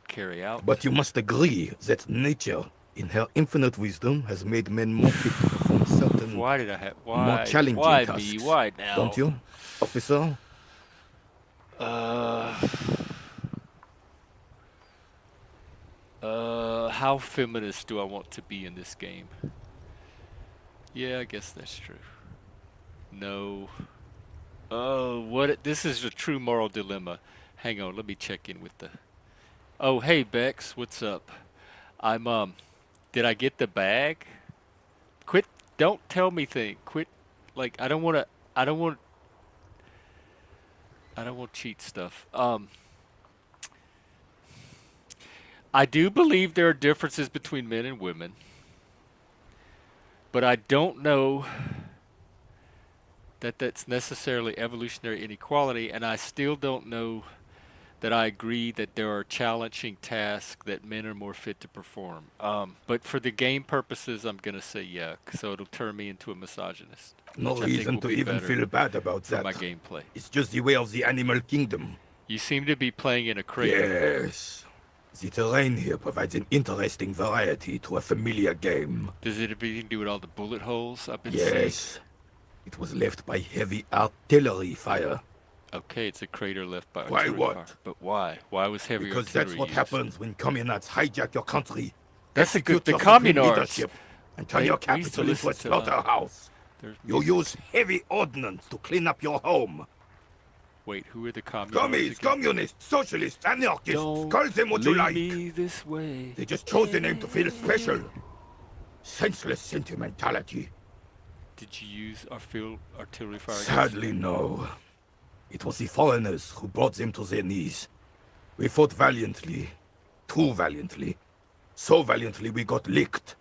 carry out. But you must agree that nature, in her infinite wisdom, has made men more fit to perform certain Why did I have... more Why? challenging Why tasks. me? Why now? Don't you, officer? How feminist do I want to be in this game? Yeah, I guess that's true. No. Oh, what? This is a true moral dilemma. Hang on, let me check in with the... Oh, hey, Bex, what's up? I'm, did I get the bag? Quit, don't tell me things. Quit, like, I don't want cheat stuff. I do believe there are differences between men and women, but I don't know that that's necessarily evolutionary inequality, and I still don't know that I agree that there are challenging tasks that men are more fit to perform. But for the game purposes, I'm going to say yeah, so it'll turn me into a misogynist. No which I think reason will to be even better feel bad about for that. my gameplay. It's just the way of the animal kingdom. You seem to be playing in a crater. Yes. The terrain here provides an interesting variety to a familiar game. Does it have anything to do with all the bullet holes I've been Yes. seeing? It was left by heavy artillery fire. Okay, it's a crater left by Why artillery what? fire. But why? Why was heavy Because artillery that's what used? happens when communards hijack your country. That's a good... execute The your supreme communards. leadership, and turn They- your we used to capital into a listen to, slaughterhouse. there's You music. use heavy ordnance to clean up your home. Wait, who are the communists? Commies, again? communists, socialists, anarchists, Don't call them what you lead like. me this way. They just chose the name to feel special. Senseless sentimentality. Did you use our field artillery fire? against Sadly, them? no. It was the foreigners who brought them to their knees. We fought valiantly. Too valiantly. So valiantly we got licked.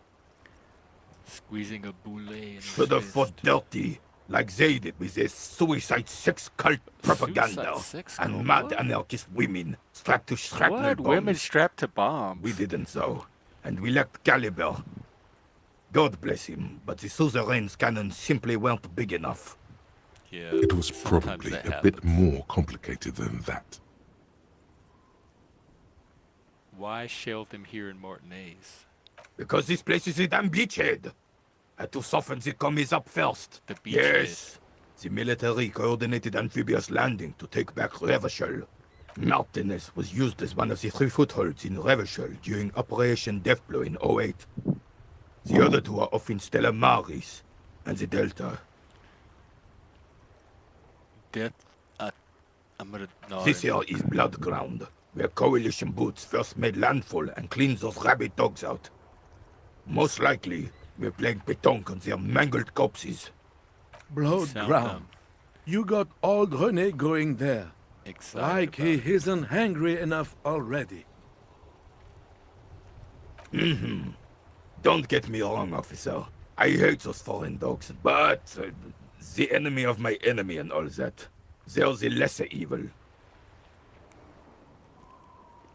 Squeezing a boulet in his Should have fist. fought dirty, like they did with their suicide sex cult propaganda Suicide sex and cult? mad What? anarchist women strapped to shrapnel What? bombs. Women strapped to bombs? We didn't so, and we lacked caliber. God bless him, but the suzerain's cannons simply weren't big enough. Yeah, It was sometimes probably that a bit happens. more complicated than that. Why shell them here in Martinez? Because this place is a damn beachhead. Had to soften the commies up first. The beachhead? Yes. The military coordinated amphibious landing to take back Revachol. Martinez was used as one of the 3 footholds in Revachol during Operation Deathblow in 08. The other 2 are off in Stella Maris and the Delta. Death. I'm gonna. No, This here is Blood Ground, where coalition boots first made landfall and cleaned those rabid dogs out. Most likely, we're playing pétanque on their mangled corpses. Blood Sound ground. dumb. You got old Rene going there. Excited Like about he isn't hungry enough already. Don't get me wrong, officer. I hate those foreign dogs, but the enemy of my enemy and all that. They're the lesser evil.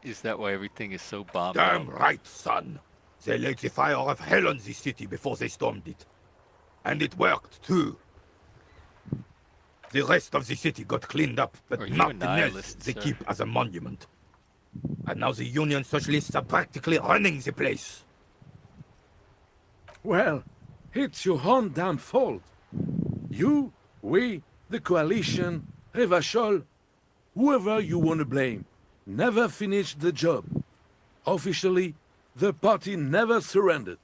Is that why everything is so bombed Damn out? right, son. They laid the fire of hell on the city before they stormed it. And it worked, too. The rest of the city got cleaned up, but Are you a Martinez nihilist, they sir? keep as a monument. And now the Union Socialists are practically running the place. Well, It's your own damn fault. You, we, the coalition, Revachol, whoever you want to blame, never finished the job. Officially, the party never surrendered.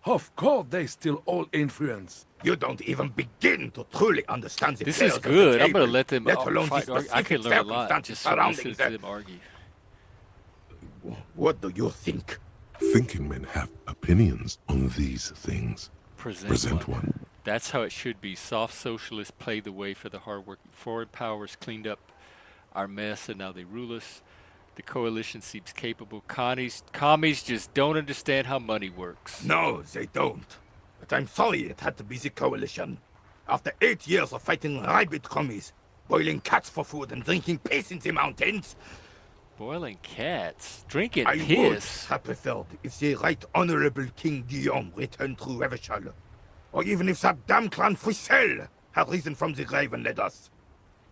Of course they still all influence. You don't even begin to truly understand the This players is of the good. I'm table, gonna let them let alone fight. the I can specific learn a lot circumstances just from surrounding listening to them. them argue. What do you think? Thinking men have opinions on these things. Present one. That's how it should be. Soft socialists paved the way for the hard-working foreign powers, cleaned up our mess, and now they rule us. The coalition seems capable. Commies just don't understand how money works. No, they don't. But I'm sorry it had to be the coalition. After 8 years of fighting rabid commies, boiling cats for food and drinking piss in the mountains, boiling cats? Drinking I piss? would have preferred if the Right Honorable King Guillaume returned through Revachol, or even if that damn clan Frissel had risen from the grave and led us.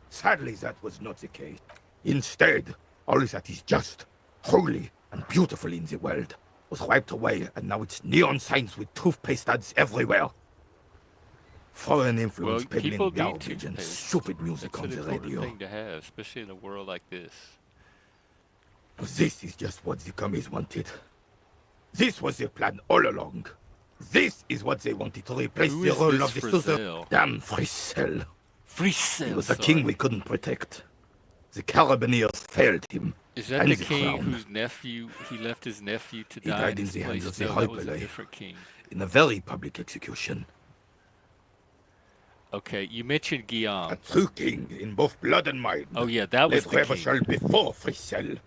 Sadly, that was not the case. Instead, all that is just, holy, and beautiful in the world was wiped away, and now it's neon signs with toothpaste ads everywhere. Foreign influence peddling garbage and stupid music on the radio. It's an important thing to have, especially in a world like this. This is just what the commies wanted. This was their plan all along. This is what they wanted to replace the role of the Suzerain. Damn Frissel. Frissel. He was a king we couldn't protect. The Carabineers failed him. Is that the king whose nephew, he left his nephew to die? He died in the hands of the that was a Hyperlay. different king. In a very public execution. Okay, you mentioned Guillaume. A true king in both blood and mind. Oh yeah, that was the king. Before Frissel.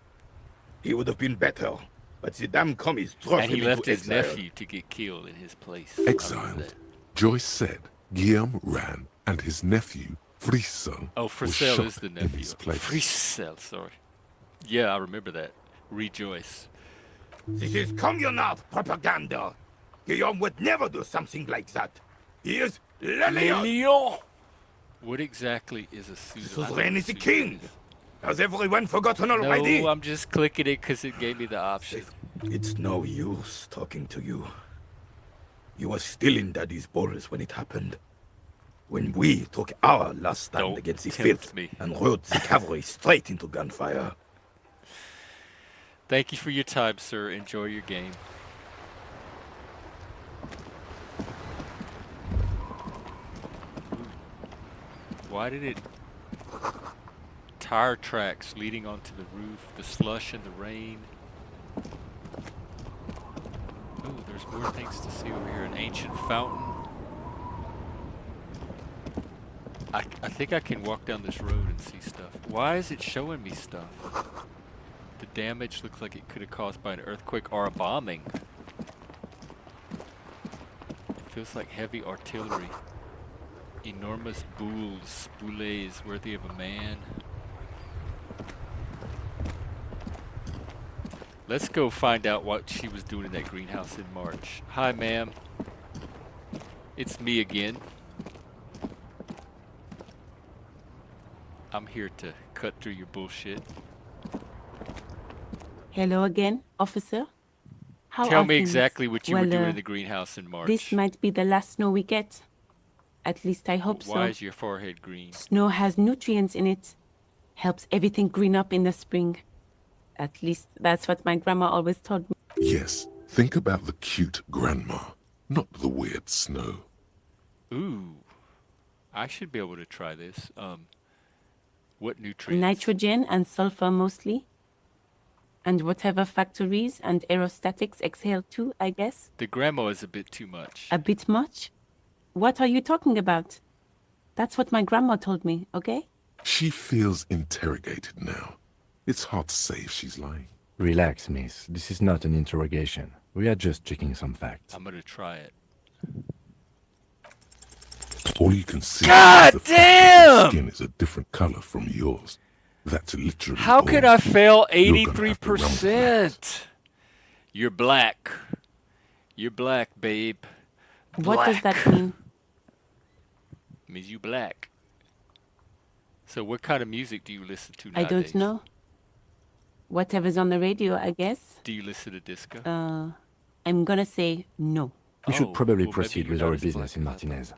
He would have been better, but the damn commies drove him and he left his exile. nephew to get killed in his place. Exiled. Joyce said Guillaume ran and his nephew, Frissel, Oh, was Frissel shot is the in nephew. his place. Frissel, sorry. Yeah, I remember that. Rejoice. This is communard propaganda. Guillaume would never do something like that. He is Le Lion. What exactly is a suzerain? Suzerain is the king. Has everyone forgotten already? No, I'm just clicking it because it gave me the option. It's no use talking to you. You were still in Daddy's balls when it happened. When we took our last stand against the filth and rode the cavalry straight into gunfire. Thank you for your time, sir. Enjoy your game. Why did it... Tire tracks leading onto the roof, the slush and the rain. Oh, there's more things to see over here. An ancient fountain. I think I can walk down this road and see stuff. Why is it showing me stuff? The damage looks like it could have caused by an earthquake or a bombing. It feels like heavy artillery. Enormous boulets worthy of a man. Let's go find out what she was doing in that greenhouse in March. Hi, ma'am. It's me again. I'm here to cut through your bullshit. Hello again, officer. How Tell are me things? exactly what you were Well, doing in the greenhouse in March. This might be the last snow we get. At least I hope so. Why is your forehead green? Snow has nutrients in it. Helps everything green up in the spring. At least that's what my grandma always told me. Yes, think about the cute grandma, not the weird snow. Ooh. I should be able to try this. What nutrients? Nitrogen and sulfur mostly. And whatever factories and aerostatics exhale too, I guess. The grandma is a bit too much. A bit much? What are you talking about? That's what my grandma told me, okay? She feels interrogated now. It's hard to say if she's lying. Relax, miss. This is not an interrogation. We are just checking some facts. I'm gonna try it. All you can see God is the damn! skin is a different color from yours. That's literally How all. could I fail You're gonna have to run with 83%? You're black. You're black, babe. What does that mean? Means you black. So what kind of music do you listen to I nowadays? don't know. Whatever's on the radio, I guess. Do you listen to disco? I'm gonna say no. We should probably well, proceed maybe with we're our not as business in black as I Martinez.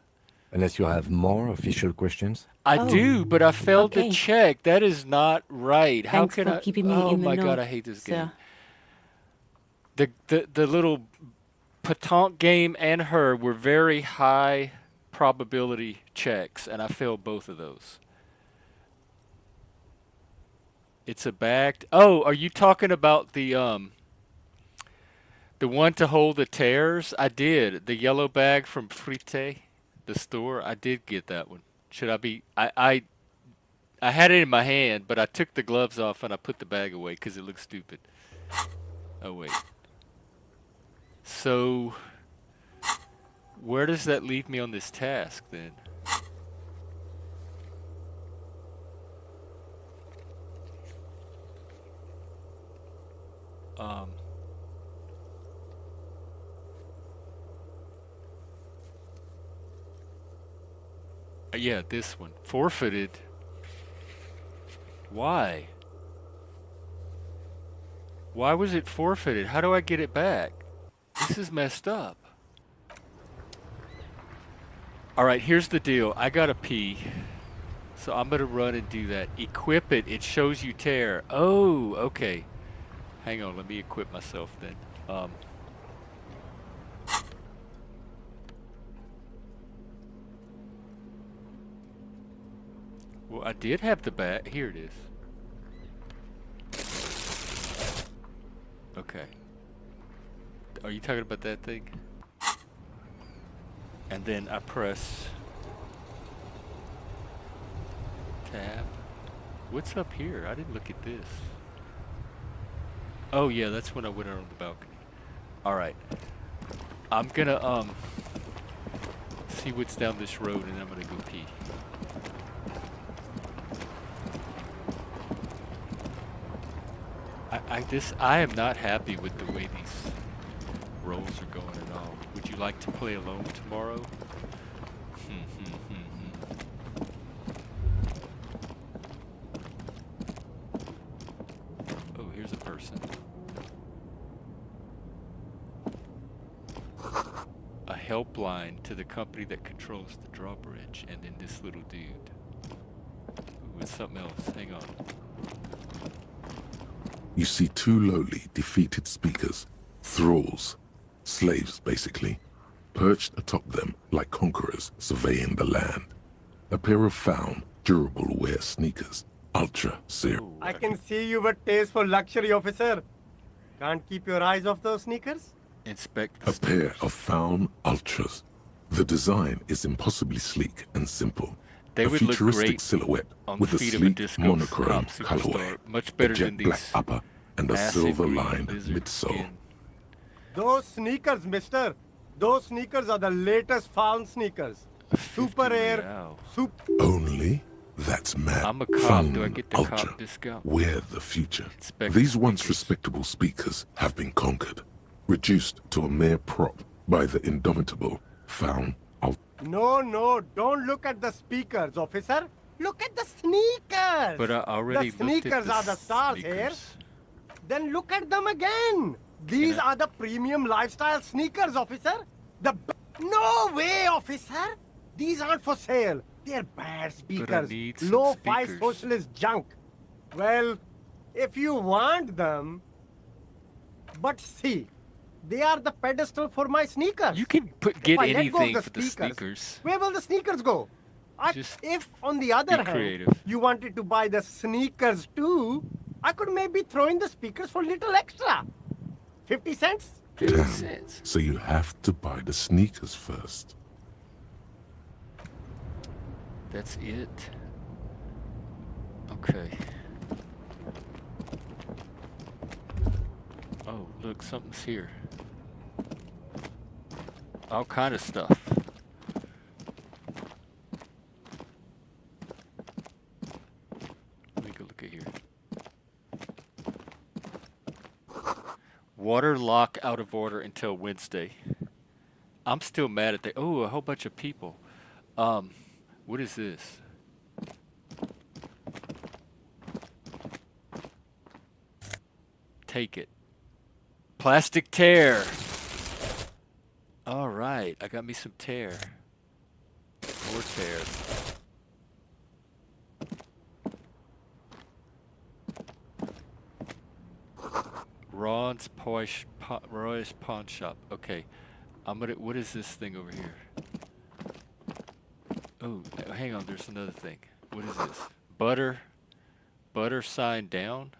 Unless you have more official questions. I Oh, do, but I failed to okay. check. That is not right. How Thanks can for I? keeping me Oh in the my God, know, I hate this sir. game. The little pétanque game and her were very high probability checks, and I failed both of those. It's a bag. Oh, are you talking about the one to hold the tears? I did. The yellow bag from Frite, the store. I did get that one. Should I be? I had it in my hand, but I took the gloves off and I put the bag away because it looked stupid. Oh wait. So, where does that leave me on this task then? Um. Yeah, this one. Forfeited. Why? Why was it forfeited? How do I get it back? This is messed up. Alright, here's the deal. I gotta pee. So I'm gonna run and do that. Equip it. It shows you tear. Oh, okay. Hang on, let me equip myself then. Well, I did have the bat. Here it is. Okay. Are you talking about that thing? And then I press tab. What's up here? I didn't look at this. Oh yeah, that's when I went out on the balcony. Alright. I'm gonna see what's down this road and I'm gonna go pee. I am not happy with the way these rolls are going at all. Would you like to play alone tomorrow? Oh, here's a person. A helpline to the company that controls the drawbridge, and then this little dude. Ooh, it's something else. Hang on. You see two lowly, defeated speakers, thralls, slaves basically, perched atop them like conquerors surveying the land. A pair of found, durable wear sneakers, ultra serious. I can see you have a taste for luxury, officer. Can't keep your eyes off those sneakers? Inspect the A pair of found ultras. The design is impossibly sleek and simple. They a would look futuristic great silhouette on with the a feet of a sleek disco monochrome pop superstar. colorway, Much a better jet than black these upper, and a acid green silver-lined lizard midsole. skin. Those sneakers, mister. Those sneakers are the latest found sneakers. Super Air. Only? That's mad. I'm a cop. Fun Do I get the ultra. cop discount? We're the future. Inspect These once respectable speakers have been conquered, reduced to a mere prop by the indomitable found ultra. No, don't look at the speakers, officer. Look at the sneakers. But I already The looked at sneakers the are the stars here. sneakers. Then look at them again. These are the premium lifestyle sneakers, officer. No way, officer. These aren't for sale. They're bad speakers. need some Low-fi speakers. socialist junk. Well, if you want them... But see, they are the pedestal for my sneakers. You can get If I let go of anything the for the sneakers. Where will the sneakers go? If, on the other hand, creative. you wanted to buy the sneakers too, I could maybe throw in the speakers for little extra. 50 cents? Damn. So you have to buy the sneakers first. That's it. Okay. Oh, look, something's here. All kind of stuff. Let me go look at here. Water lock out of order until Wednesday. I'm still mad at a whole bunch of people. What is this? Take it. Plastic tear. All right, I got me some tear. More tear. Roy's Pawn Shop. Okay, I'm gonna. What is this thing over here? Oh, hang on. There's another thing. What is this? Butter sign down.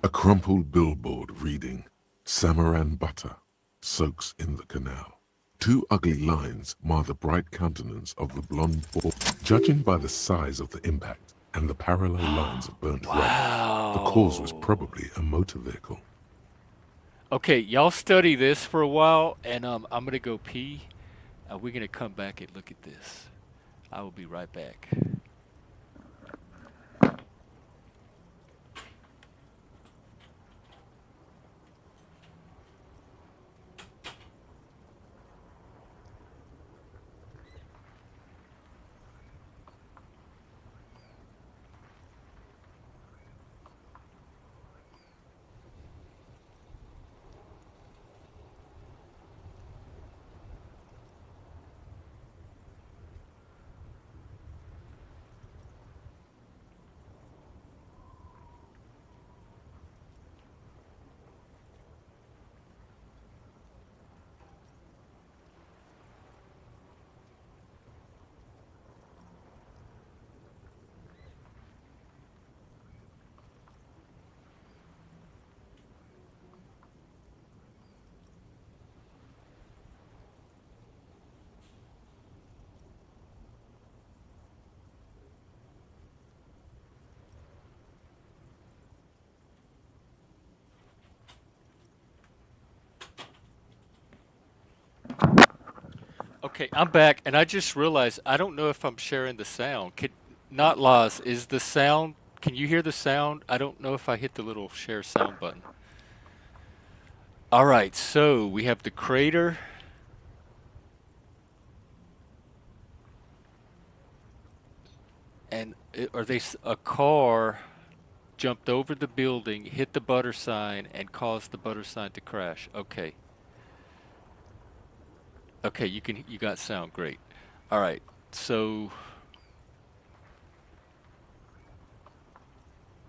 A crumpled billboard reading, Samaran butter soaks in the canal. Two ugly lines mar the bright countenance of the blonde boy. Judging by the size of the impact and the parallel lines of burnt rubber, the cause was probably a motor vehicle. Okay, y'all study this for a while, and I'm gonna go pee. We're gonna come back and look at this. I will be right back. Okay, I'm back, and I just realized I don't know if I'm sharing the sound. Not Laws, is the sound, can you hear the sound? I don't know if I hit the little share sound button. All right, so we have the crater. And a car jumped over the building, hit the butter sign, and caused the butter sign to crash. Okay. Okay, you got sound, great. All right, so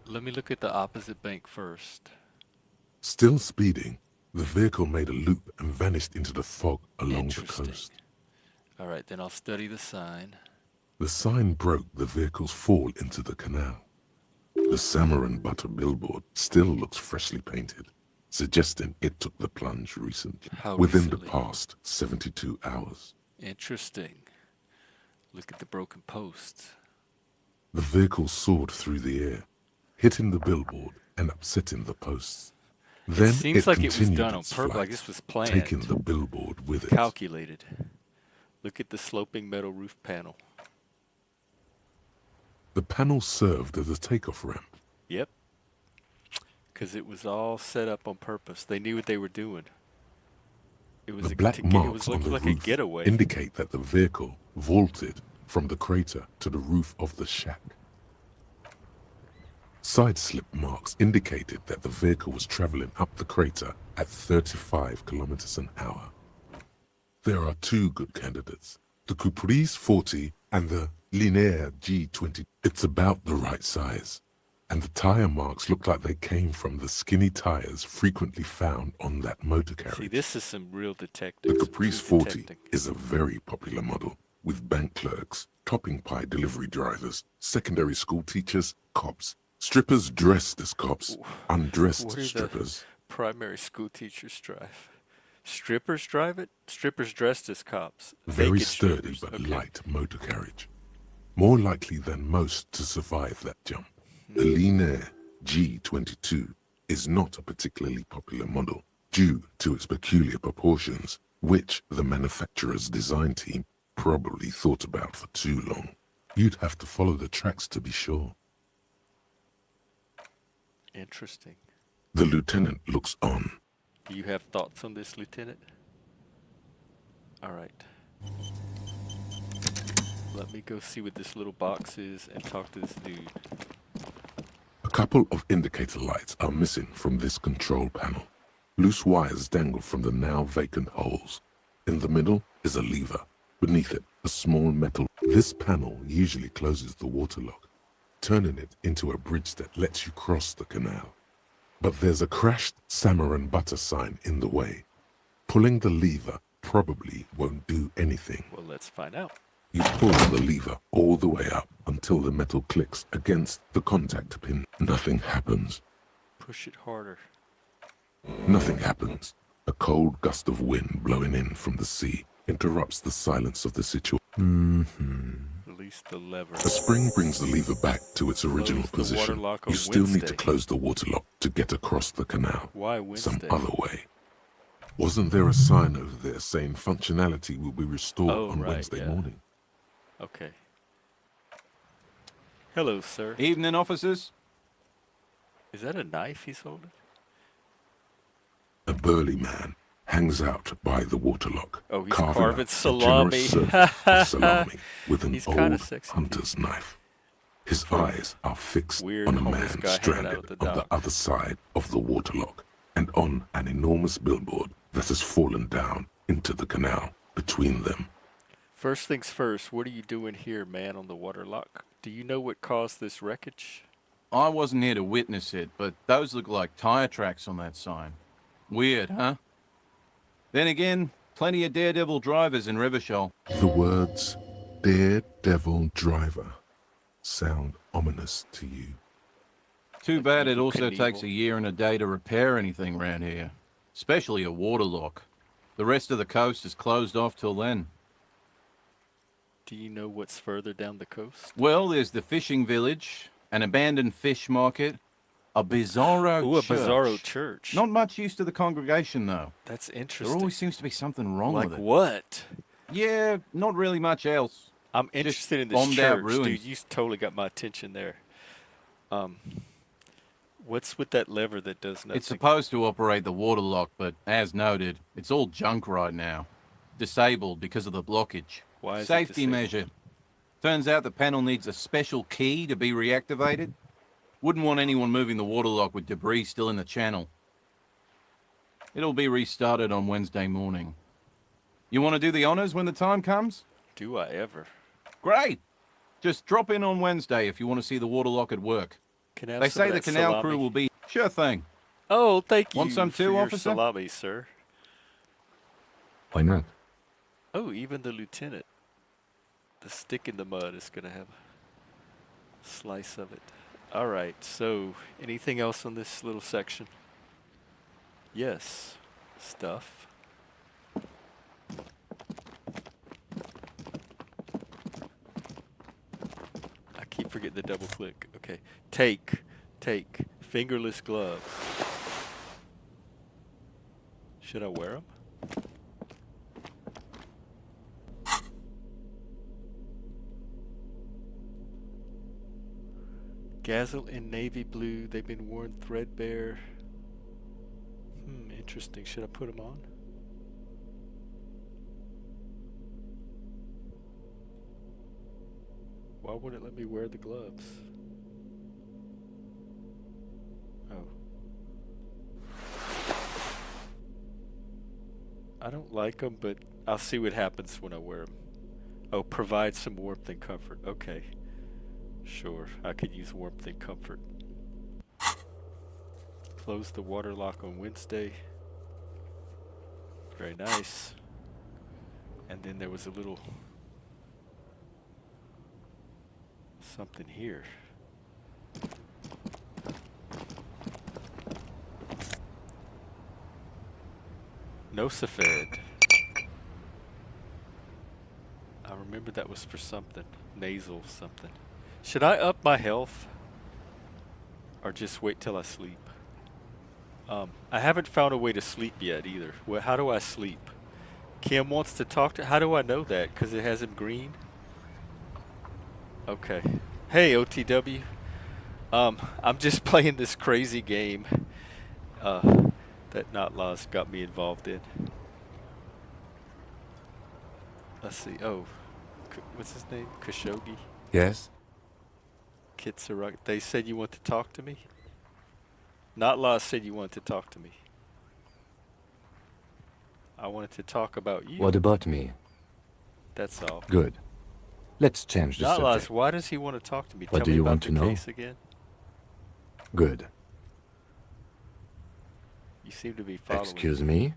let me look at the opposite bank first. Still speeding, the vehicle made a loop and vanished into the fog along the coast. All right, then I'll study the sign. The sign broke the vehicle's fall into the canal. The Samaran butter billboard still looks freshly painted, suggesting it took the plunge within the past 72 hours. Interesting. Look at the broken posts. The vehicle soared through the air, hitting the billboard and upsetting the posts. Then it seems like it was done on purpose, like this was planned. Taking the billboard with it. Calculated. Look at the sloping metal roof panel. The panel served as a takeoff ramp. Yep. Because it was all set up on purpose. They knew what they were doing. It was the black marks on the like roof a getaway. Indicate that the vehicle vaulted from the crater to the roof of the shack. Side slip marks indicated that the vehicle was traveling up the crater at 35 kilometers an hour. There are two good candidates, the Caprice 40 and the Linear G20. It's about the right size, and the tire marks look like they came from the skinny tires frequently found on that motor carriage. See, this is some real detective. The Caprice 40 is a very popular model, with bank clerks, topping pie delivery drivers, secondary school teachers, cops, strippers dressed as cops, undressed strippers. Primary school teachers drive. Strippers drive it? Strippers dressed as cops. Very sturdy but light motor carriage. More likely than most to survive that jump. The Linear G22 is not a particularly popular model due to its peculiar proportions, which the manufacturer's design team probably thought about for too long. You'd have to follow the tracks to be sure. Interesting. The lieutenant looks on. Do you have thoughts on this, Lieutenant? All right. Let me go see what this little box is and talk to this dude. A couple of indicator lights are missing from this control panel. Loose wires dangle from the now vacant holes. In the middle is a lever. Beneath it, a small metal. This panel usually closes the waterlock, turning it into a bridge that lets you cross the canal. But there's a crashed salmon and butter sign in the way. Pulling the lever probably won't do anything. Well, let's find out. You pull the lever all the way up until the metal clicks against the contact pin. Nothing happens. Push it harder. Nothing happens. A cold gust of wind blowing in from the sea interrupts the silence of the situation. Release the lever. A spring brings the lever back to its original Close the position. waterlock on You still need to Wednesday. close the waterlock to get across the canal. Why Wednesday? Some other way. Wasn't there a sign over there saying functionality will be restored on right, Wednesday yeah. morning? Okay. Hello, sir. Evening, officers. Is that a knife he's holding? A burly man hangs out by the waterlock, Oh, he's carving carving up salami. a generous serve of salami with an He's kinda old sexy. hunter's knife. His eyes are fixed Weird on a homeless man guy hanging out stranded at the on the dock. other side of the waterlock and on an enormous billboard that has fallen down into the canal between them. First things first, what are you doing here, man, on the waterlock? Do you know what caused this wreckage? I wasn't here to witness it, but those look like tire tracks on that sign. Weird, huh? Then again, plenty of daredevil drivers in Rivershoal. The words Daredevil Driver sound ominous to you. Too bad it also Knievel. takes a year and a day to repair anything around here. Especially a waterlock. The rest of the coast is closed off till then. Do you know what's further down the coast? Well, there's the fishing village, an abandoned fish market, a bizarro Ooh, a church. bizarro church. Not much use to the congregation, though. That's There interesting. always seems to be something wrong Like with it. what? Yeah, not really much else. I'm interested in this bombed out church, ruins. dude. You totally got my attention there. What's with that lever that does nothing? It's supposed to operate the waterlock, but as noted, it's all junk right now. Disabled because of the blockage. Why is it Safety disabled? measure. Turns out the panel needs a special key to be reactivated. Wouldn't want anyone moving the waterlock with debris still in the channel. It'll be restarted on Wednesday morning. You want to do the honors when the time comes? Do I ever? Great! Just drop in on Wednesday if you want to see the waterlock at work. Can I have They some say of the that canal salami? crew will be... Sure thing. Oh, thank you. Want some for too, your officer? salami, sir. Why not? Oh, even the lieutenant. The stick in the mud is gonna have a slice of it. All right. So, anything else on this little section? Yes. Stuff. I keep forgetting the double click. Okay. Take. Fingerless gloves. Should I wear them? Gazelle in navy blue. They've been worn threadbare. Interesting. Should I put them on? Why wouldn't it let me wear the gloves? Oh. I don't like them, but I'll see what happens when I wear them. Oh, provide some warmth and comfort. Okay. Sure, I could use warmth and comfort. Close the water lock on Wednesday. Very nice. And then there was a little something here. Nosafed. I remember that was for something. Nasal something. Should I up my health? Or just wait till I sleep? I haven't found a way to sleep yet either. Well, how do I sleep? Kim wants to talk to... How do I know that? Because it has him green? Okay. Hey, OTW. I'm just playing this crazy game that Notlaws got me involved in. Let's see. Oh, what's his name? Khashoggi? Yes? Kitsarak. They said you want to talk to me? Notlaws said you want to talk to me. I wanted to talk about you. What about me? That's all. Good. Let's change the Outliers, subject. why does he want to talk to me? What Tell do me you about want the to know? case again. Good. You seem to be following. Excuse me?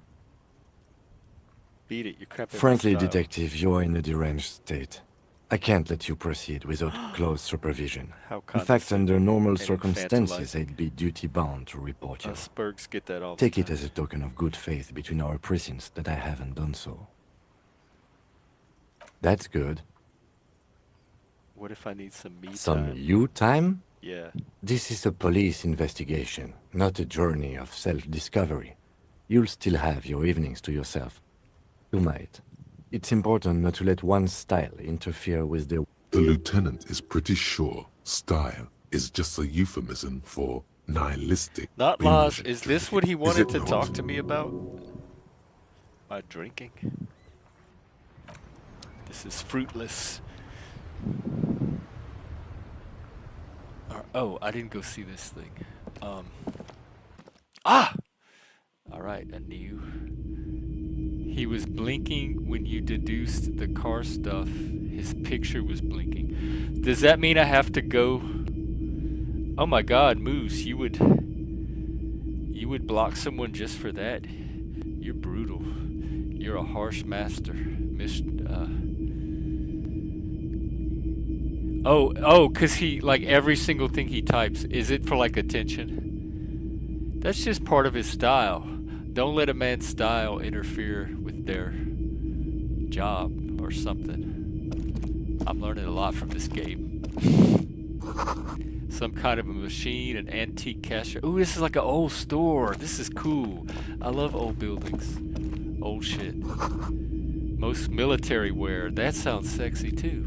Beat it, you're cramping my Frankly, style. Detective, you're in a deranged state. I can't let you proceed without close supervision. How In fact, under normal and circumstances, infantilizing. I'd be duty-bound to report you. Us Bergs get that all Take the it time. as a token of good faith between our precincts that I haven't done so. That's good. What if I need some me Some time? you time? Yeah. This is a police investigation, not a journey of self-discovery. You'll still have your evenings to yourself. You might. It's important not to let one style interfere with the... The lieutenant is pretty sure style is just a euphemism for nihilistic. Not binge Laz, is this what he drinking. wanted Is to it talk not? to me about? My drinking? This is fruitless. Oh, I didn't go see this thing. Alright, a new... He was blinking when you deduced the car stuff. His picture was blinking. Does that mean I have to go... Oh my god, Moose, you would block someone just for that? You're brutal. You're a harsh master. Oh, cause he, like, every single thing he types, is it for, like, attention? That's just part of his style. Don't let a man's style interfere with their job or something. I'm learning a lot from this game. Some kind of a machine, an antique cashier. Ooh, this is like an old store. This is cool. I love old buildings. Old shit. Most military wear. That sounds sexy too.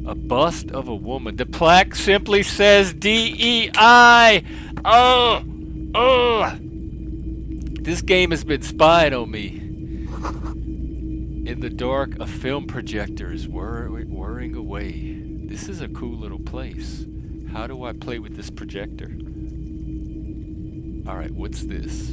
A bust of a woman. The plaque simply says DEI. Oh. This game has been spying on me. In the dark, a film projector is whirring away. This is a cool little place. How do I play with this projector? Alright, what's this?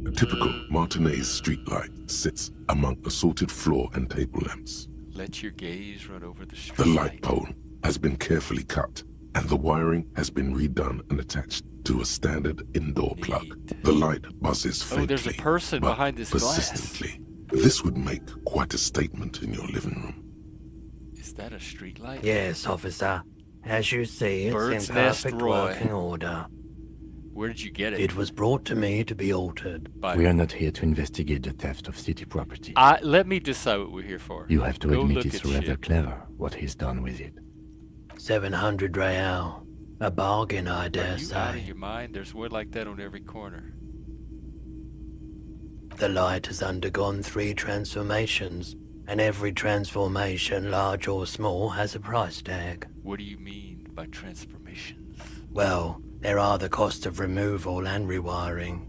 A typical Martinez streetlight sits among assorted floor and table lamps. Let your gaze run over the street. The light pole has been carefully cut, and the wiring has been redone and attached to a standard indoor plug. The light buzzes faintly, Oh, there's a person but behind this persistently. This would make quite a statement in your living room. Is that a street light? Yes, officer. As you see, it's Bird's in Nest perfect Roy. working order. Where did you get it? It was brought to me to be altered. We are not here to investigate the theft of city property. Let me decide what we're here for. You have to Go admit look it's at rather shit. clever what he's done with it. 700 real. A bargain, I dare Are you out of say. your mind? There's wood like that on every corner. The light has undergone 3 transformations, and every transformation, large or small, has a price tag. What do you mean by transformations? Well, there are the cost of removal and rewiring.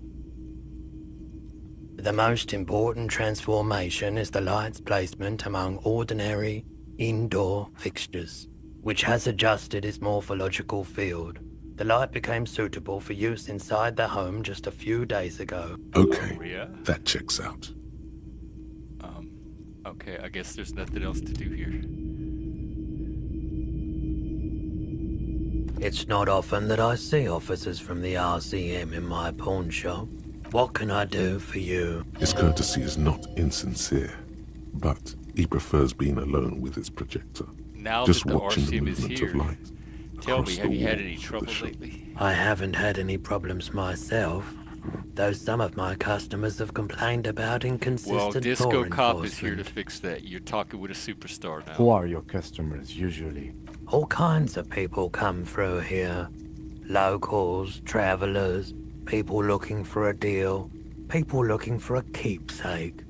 The most important transformation is the light's placement among ordinary indoor fixtures, which has adjusted its morphological field. The light became suitable for use inside the home just a few days ago. Okay, Yeah? that checks out. Okay, I guess there's nothing else to do here. It's not often that I see officers from the RCM in my pawn shop. What can I do for you? His courtesy is not insincere, but he prefers being alone with his projector. Now just that the watching the RCM is movement here, of light. tell me, across have the you had walls any of the trouble shop. lately? I haven't had any problems myself, though some of my customers have complained about Well, inconsistent Disco law Cop is here to enforcement. fix that. You're talking with a superstar now. Who are your customers usually? All kinds of people come through here. Locals, travelers, people looking for a deal, people looking for a keepsake,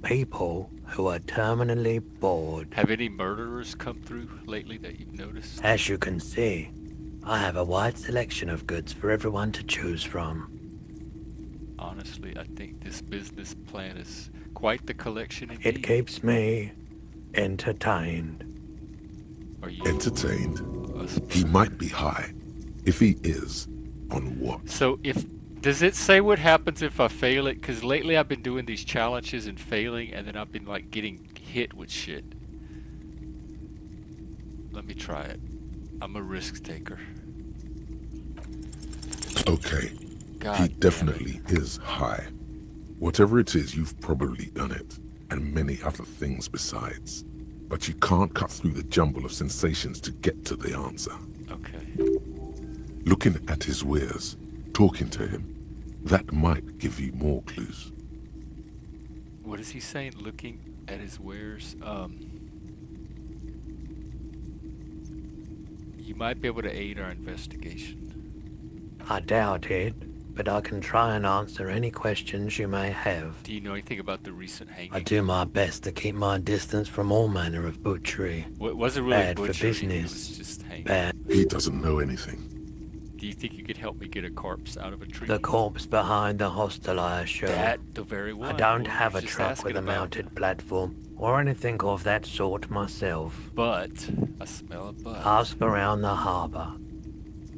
people who are terminally bored. Have any murderers come through lately that you've noticed? As you can see, I have a wide selection of goods for everyone to choose from. Honestly, I think this business plan is quite the collection indeed. It keeps me entertained. Are you Entertained? He might be high. If he is, on what? So does it say what happens if I fail it? Because lately I've been doing these challenges and failing, and then I've been like getting hit with shit. Let me try it. I'm a risk taker. Okay. God He damn definitely is high. Whatever it is, you've probably done it, and many other things besides. But you can't cut through the jumble of sensations to get to the answer. Okay. Looking at his wares, talking to him, that might give you more clues. What is he saying? Looking at his wares? You might be able to aid our investigation. I doubt it, but I can try and answer any questions you may have. Do you know anything about the recent hanging? I do my best to keep my distance from all manner of butchery. Well, it wasn't really Bad butchery, for business. it was just hanging. Bad. He doesn't know anything. Do you think you could help me get a corpse out of a tree? The corpse behind the hostel, I assure. That the very one. I don't Well, have a just truck asking with a about it. mounted platform or anything of that sort myself. But I smell a butt. Ask around the harbour.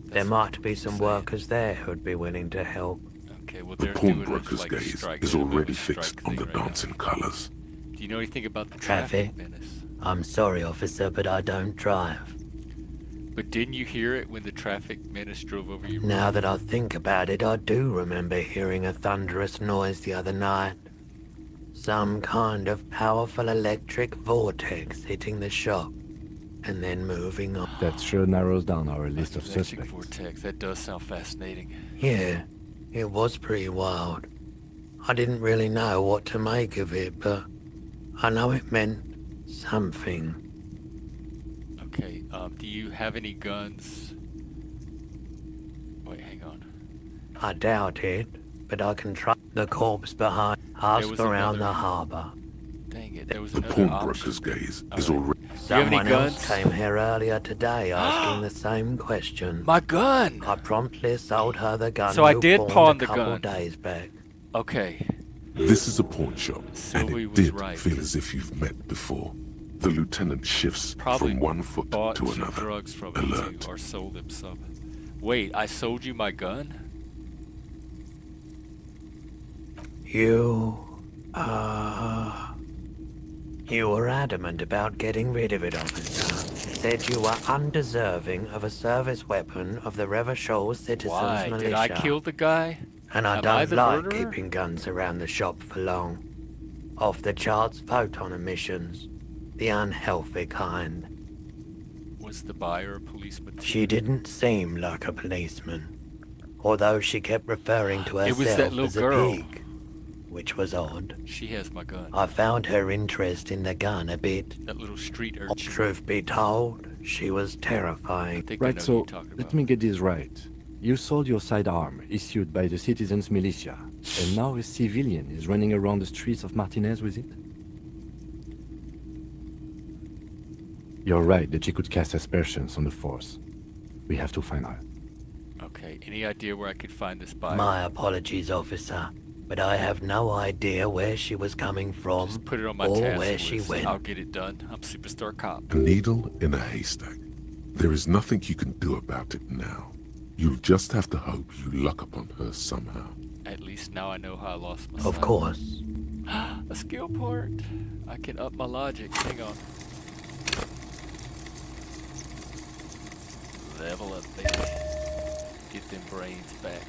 There That's might be some workers there who'd be willing to help. Okay, well The they're doing pawnbroker's like gaze strike. is They're doing a already strike fixed on the thing right now. dancing colors. Do you know anything about the Traffic? menace? I'm sorry, officer, but I don't drive. But didn't you hear it when the traffic menace drove over your Now road? that I think about it, I do remember hearing a thunderous noise the other night. Some kind of powerful electric vortex hitting the shop and then moving on. That sure narrows down our list of Electric suspects. vortex. That does sound fascinating. Yeah, it was pretty wild. I didn't really know what to make of it, but I know it meant something. Okay, do you have any guns? Wait, hang on. I doubt it, but I can try. The corpse behind. Ask was around another- the harbour. Dang it, there was The another pawnbroker's option. gaze is already... Do you have any Someone else guns? came here earlier today asking the same question. My gun! I promptly sold her the gun. So I you did pawned pawn a the couple gun. days back. Okay. This is a pawn shop, and Sylvie it was did right. feel as if you've met before. The lieutenant shifts Probably from one foot bought to some another. drugs from Alert. him too, or sold him some. Wait, I sold you my gun? You were adamant about getting rid of it, officer. Said you were undeserving of a service weapon of the Revachol Citizens Why? Militia. Did I kill the guy? And I Am I don't the like murderer? keeping guns around the shop for long. Off the charts photon emissions. The unhealthy kind. Was the buyer a policeman? She didn't seem like a policeman. Although she kept referring to It herself was that little as a girl. pig. Which was odd. She has my gun. I found her interest in the gun a bit. That little street urchin. Truth be told, she was terrifying. Right, so let me get this right. You sold your sidearm, issued by the Citizens Militia, and now a civilian is running around the streets of Martinez with it? You're right that she could cast aspersions on the force. We have to find her. Okay, any idea where I could find this buyer? My apologies, officer, but I have no idea where she was coming from Just put it on my or task where she list. went. I'll get it done. I'm Superstar Cop. A needle in a haystack. There is nothing you can do about it now. You'll just have to hope you luck upon her somehow. At least now I know how I lost my Of son. course. A skill port. I can up my logic. Hang on. Level up, baby. Get them brains back.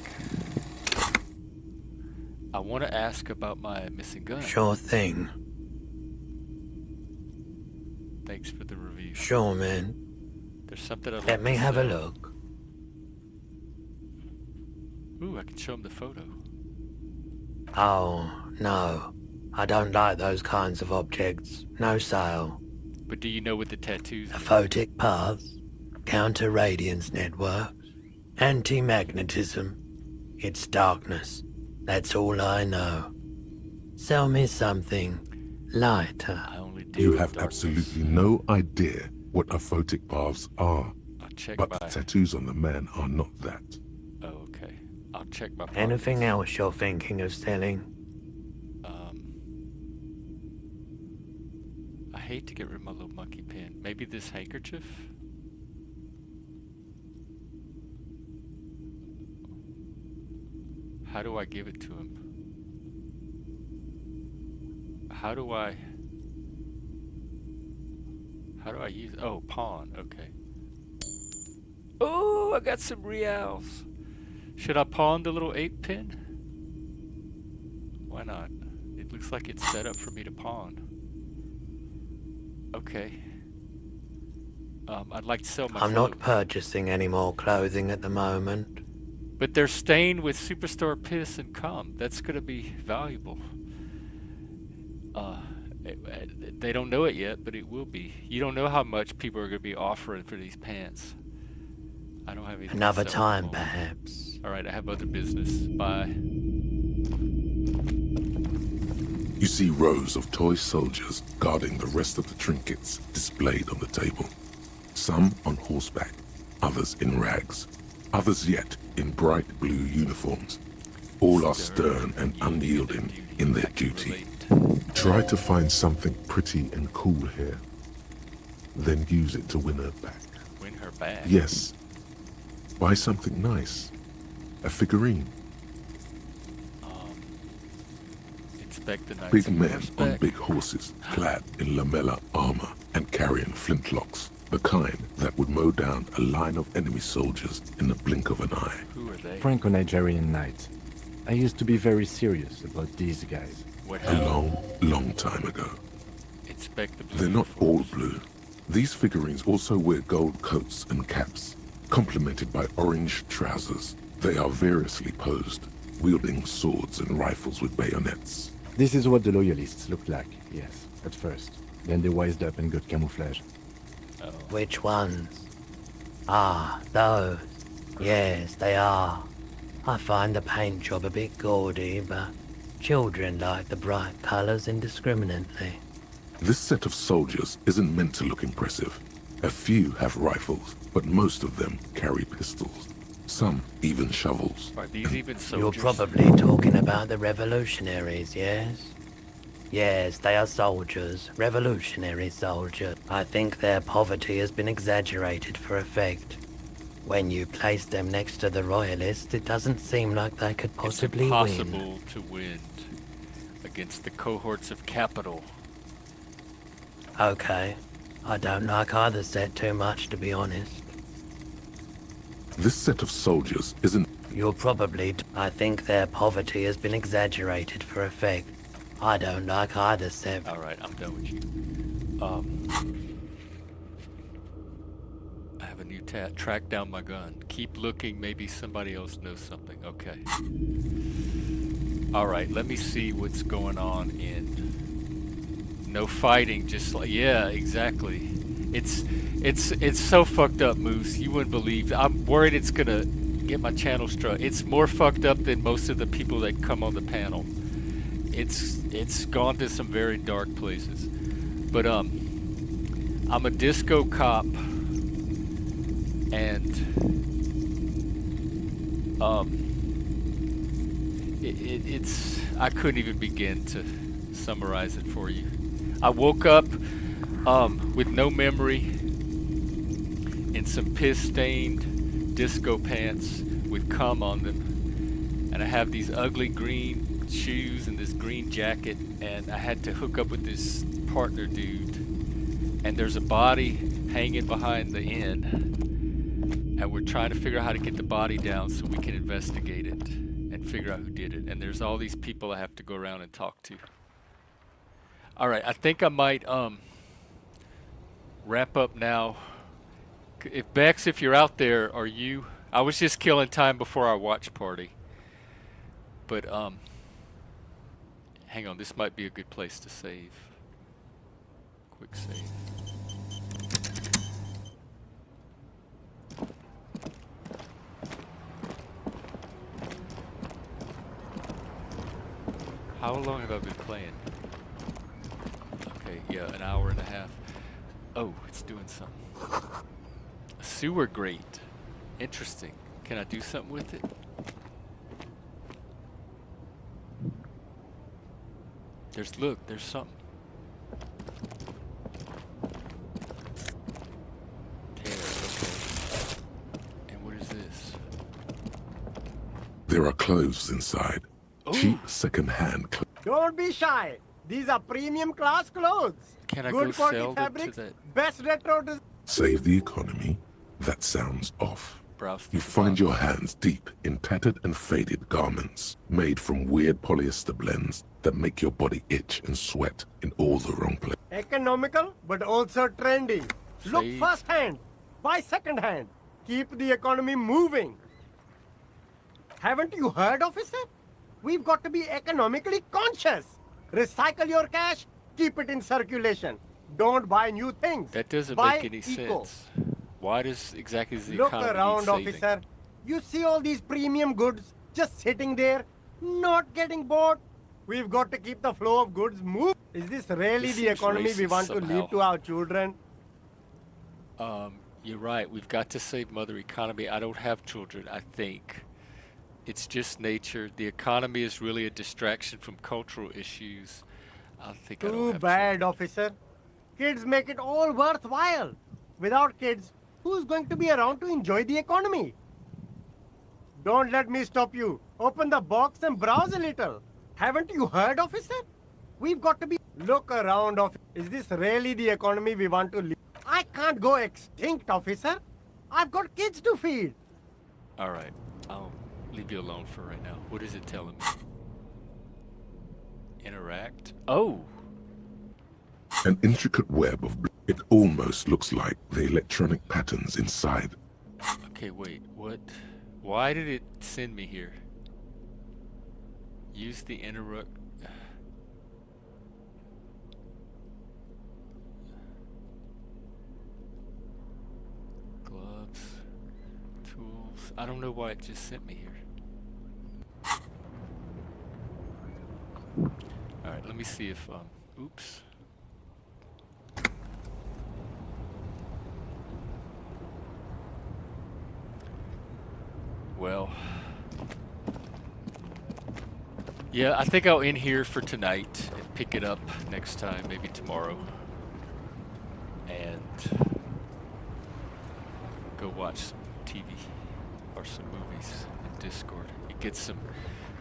I want to ask about my missing gun. Sure thing. Thanks for the review. Sure, man. There's something I'd Let like me to have a say. look. Ooh, I can show him the photo. Oh, no. I don't like those kinds of objects. No sale. But do you know what the tattoos mean? Photic paths, counter-radiance networks, anti-magnetism. It's darkness. That's all I know. Sell me something lighter. I only deal You with have darkness. absolutely no idea what aphotic paths are. I'll check But my... the tattoos on the man are not that. Oh, okay. I'll check my... Anything else you're thinking of selling? I hate to get rid of my little monkey pen. Maybe this handkerchief? How do I give it to him? How do I use, oh, pawn, okay. Oh, I got some reals. Should I pawn the little 8 pin? Why not? It looks like it's set up for me to pawn. Okay. I'd like to sell my I'm clothes. not purchasing any more clothing at the moment. But they're stained with superstar piss and cum. That's gonna be valuable. They don't know it yet, but it will be. You don't know how much people are gonna be offering for these pants. I don't have anything. Another to sell time, them all. perhaps. All right, I have other business. Bye. You see rows of toy soldiers guarding the rest of the trinkets displayed on the table. Some on horseback, others in rags, others yet in bright blue uniforms. All are stern and unyielding in their duty. Try to find something pretty and cool here. Then use it to win her back. Win her back? Yes. Buy something nice. A figurine. Inspect the knights Big on men horseback. on big horses, clad in lamella armor and carrying flintlocks. The kind that would mow down a line of enemy soldiers in the blink of an eye. Who are they? Franco-Nigerian knights. I used to be very serious about these guys. What A long, long time ago. Inspect the blue They're not all blue. These figurines also wear gold coats and caps, complemented by orange trousers. They are variously posed, wielding swords and rifles with bayonets. This is what the loyalists looked like, yes, at first. Then they wised up and got camouflage. Which ones? Ah, those. Yes, they are. I find the paint job a bit gaudy, but children like the bright colours indiscriminately. This set of soldiers isn't meant to look impressive. A few have rifles, but most of them carry pistols. Some even shovels. Are these even soldiers? You're probably talking about the revolutionaries, yes? Yes, they are soldiers, revolutionary soldiers. I think their poverty has been exaggerated for effect. When you place them next to the royalists, it doesn't seem like they could possibly it's win. impossible to win against the cohorts of capital. Okay. I don't like either set too much, to be honest. This set of soldiers isn't... You're probably... I think their poverty has been exaggerated for effect. I don't like either set. Alright, I'm done with you. I have a new tat. Track down my gun. Keep looking, maybe somebody else knows something. Okay. Alright, let me see what's going on in... No fighting, just like... Yeah, exactly. It's so fucked up, Moose. You wouldn't believe. I'm worried it's gonna get my channel struck. It's more fucked up than most of the people that come on the panel. It's gone to some very dark places. But I'm a disco cop, and it's I couldn't even begin to summarize it for you. I woke up with no memory in some piss-stained disco pants with cum on them, and I have these ugly green shoes and this green jacket, and I had to hook up with this partner dude, and there's a body hanging behind the inn, and we're trying to figure out how to get the body down so we can investigate it and figure out who did it, and there's all these people I have to go around and talk to. Alright, I think I might wrap up now. If Bex, if you're out there, are you... I was just killing time before our watch party. But, hang on, this might be a good place to save. Quick save. How long have I been playing? Okay, yeah, an hour and a half. Oh, it's doing something. A sewer grate. Interesting. Can I do something with it? Look, there's something. Taylor, okay. And what is this? There are clothes inside. Cheap second-hand clothes. Don't be shy. These are premium class clothes. Can I Good go quality sell them to fabrics, that? best retro design. Save the economy? That sounds off. Browse You through the find your box. hands deep in tattered and faded garments made from weird polyester blends that make your body itch and sweat in all the wrong places. Economical, but also trendy. Look Save. first-hand, buy second-hand. Keep the economy moving. Haven't you heard, officer? We've got to be economically conscious. Recycle your cash, keep it in circulation. Don't buy new things. That doesn't Buy make any eco. sense. Why does exactly does the Look economy around, need saving? officer. You see all these premium goods just sitting there, not getting bought. We've got to keep the flow of goods moving. Is this really This the seems economy we racist want to somehow. leave to our children? You're right. We've got to save mother economy. I don't have children, I think. It's just nature. The economy is really a distraction from cultural issues. I think I don't Too have bad, officer. Kids make it all worthwhile. Without kids, who's going to be around to enjoy the economy? Don't let me stop you. Open the box and browse a little. Haven't you heard, officer? We've got to be... Look around, officer. Is this really the economy we want to live? I can't go extinct, officer. I've got kids to feed. All right. I'll leave you alone for right now. What is it telling me? Interact? Oh! An intricate web of it almost looks like the electronic patterns inside. Okay, wait. What? Why did it send me here? Use the interact... Gloves. Tools. I don't know why it just sent me here. Alright, let me see if, oops. Well, yeah, I think I'll end here for tonight and pick it up next time, maybe tomorrow. And go watch some TV or some movies in Discord. It gets some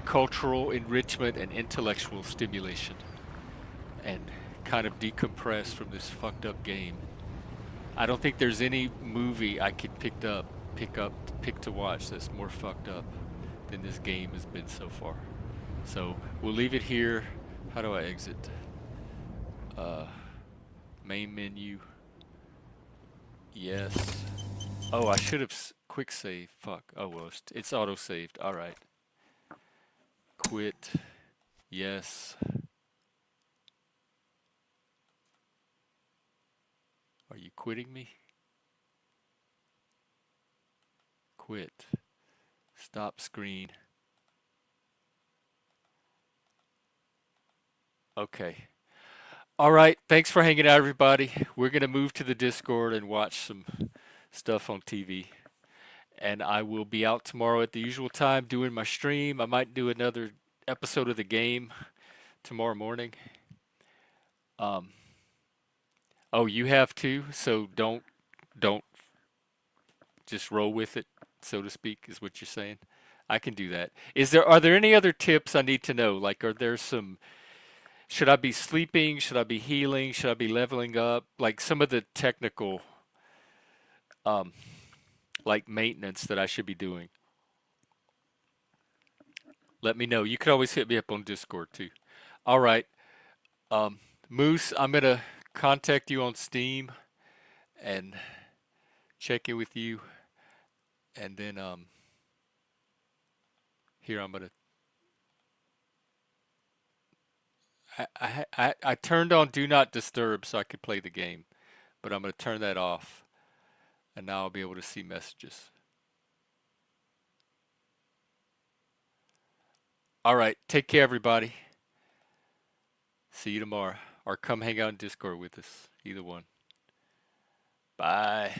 cultural enrichment and intellectual stimulation and kind of decompress from this fucked up game. I don't think there's any movie I could pick to watch that's more fucked up than this game has been so far. So we'll leave it here. How do I exit? Main menu. Yes. Oh, I should have quick save. Fuck. Oh well, it's auto saved. All right. Quit. Yes. Are you quitting me? Quit. Stop screen. Okay. All right. Thanks for hanging out, everybody. We're going to move to the Discord and watch some stuff on TV. And I will be out tomorrow at the usual time doing my stream. I might do another episode of the game tomorrow morning. Oh, you have to, so don't just roll with it, so to speak, is what you're saying. I can do that. Are there any other tips I need to know? Like, are there some, should I be sleeping? Should I be healing? Should I be leveling up? Like some of the technical, like maintenance that I should be doing. Let me know. You could always hit me up on Discord too. All right. Moose, I'm going to contact you on Steam and check in with you. And then here I'm going to I turned on Do Not Disturb so I could play the game, but I'm going to turn that off, and now I'll be able to see messages. All right, take care, everybody. See you tomorrow, or come hang out in Discord with us, either one. Bye.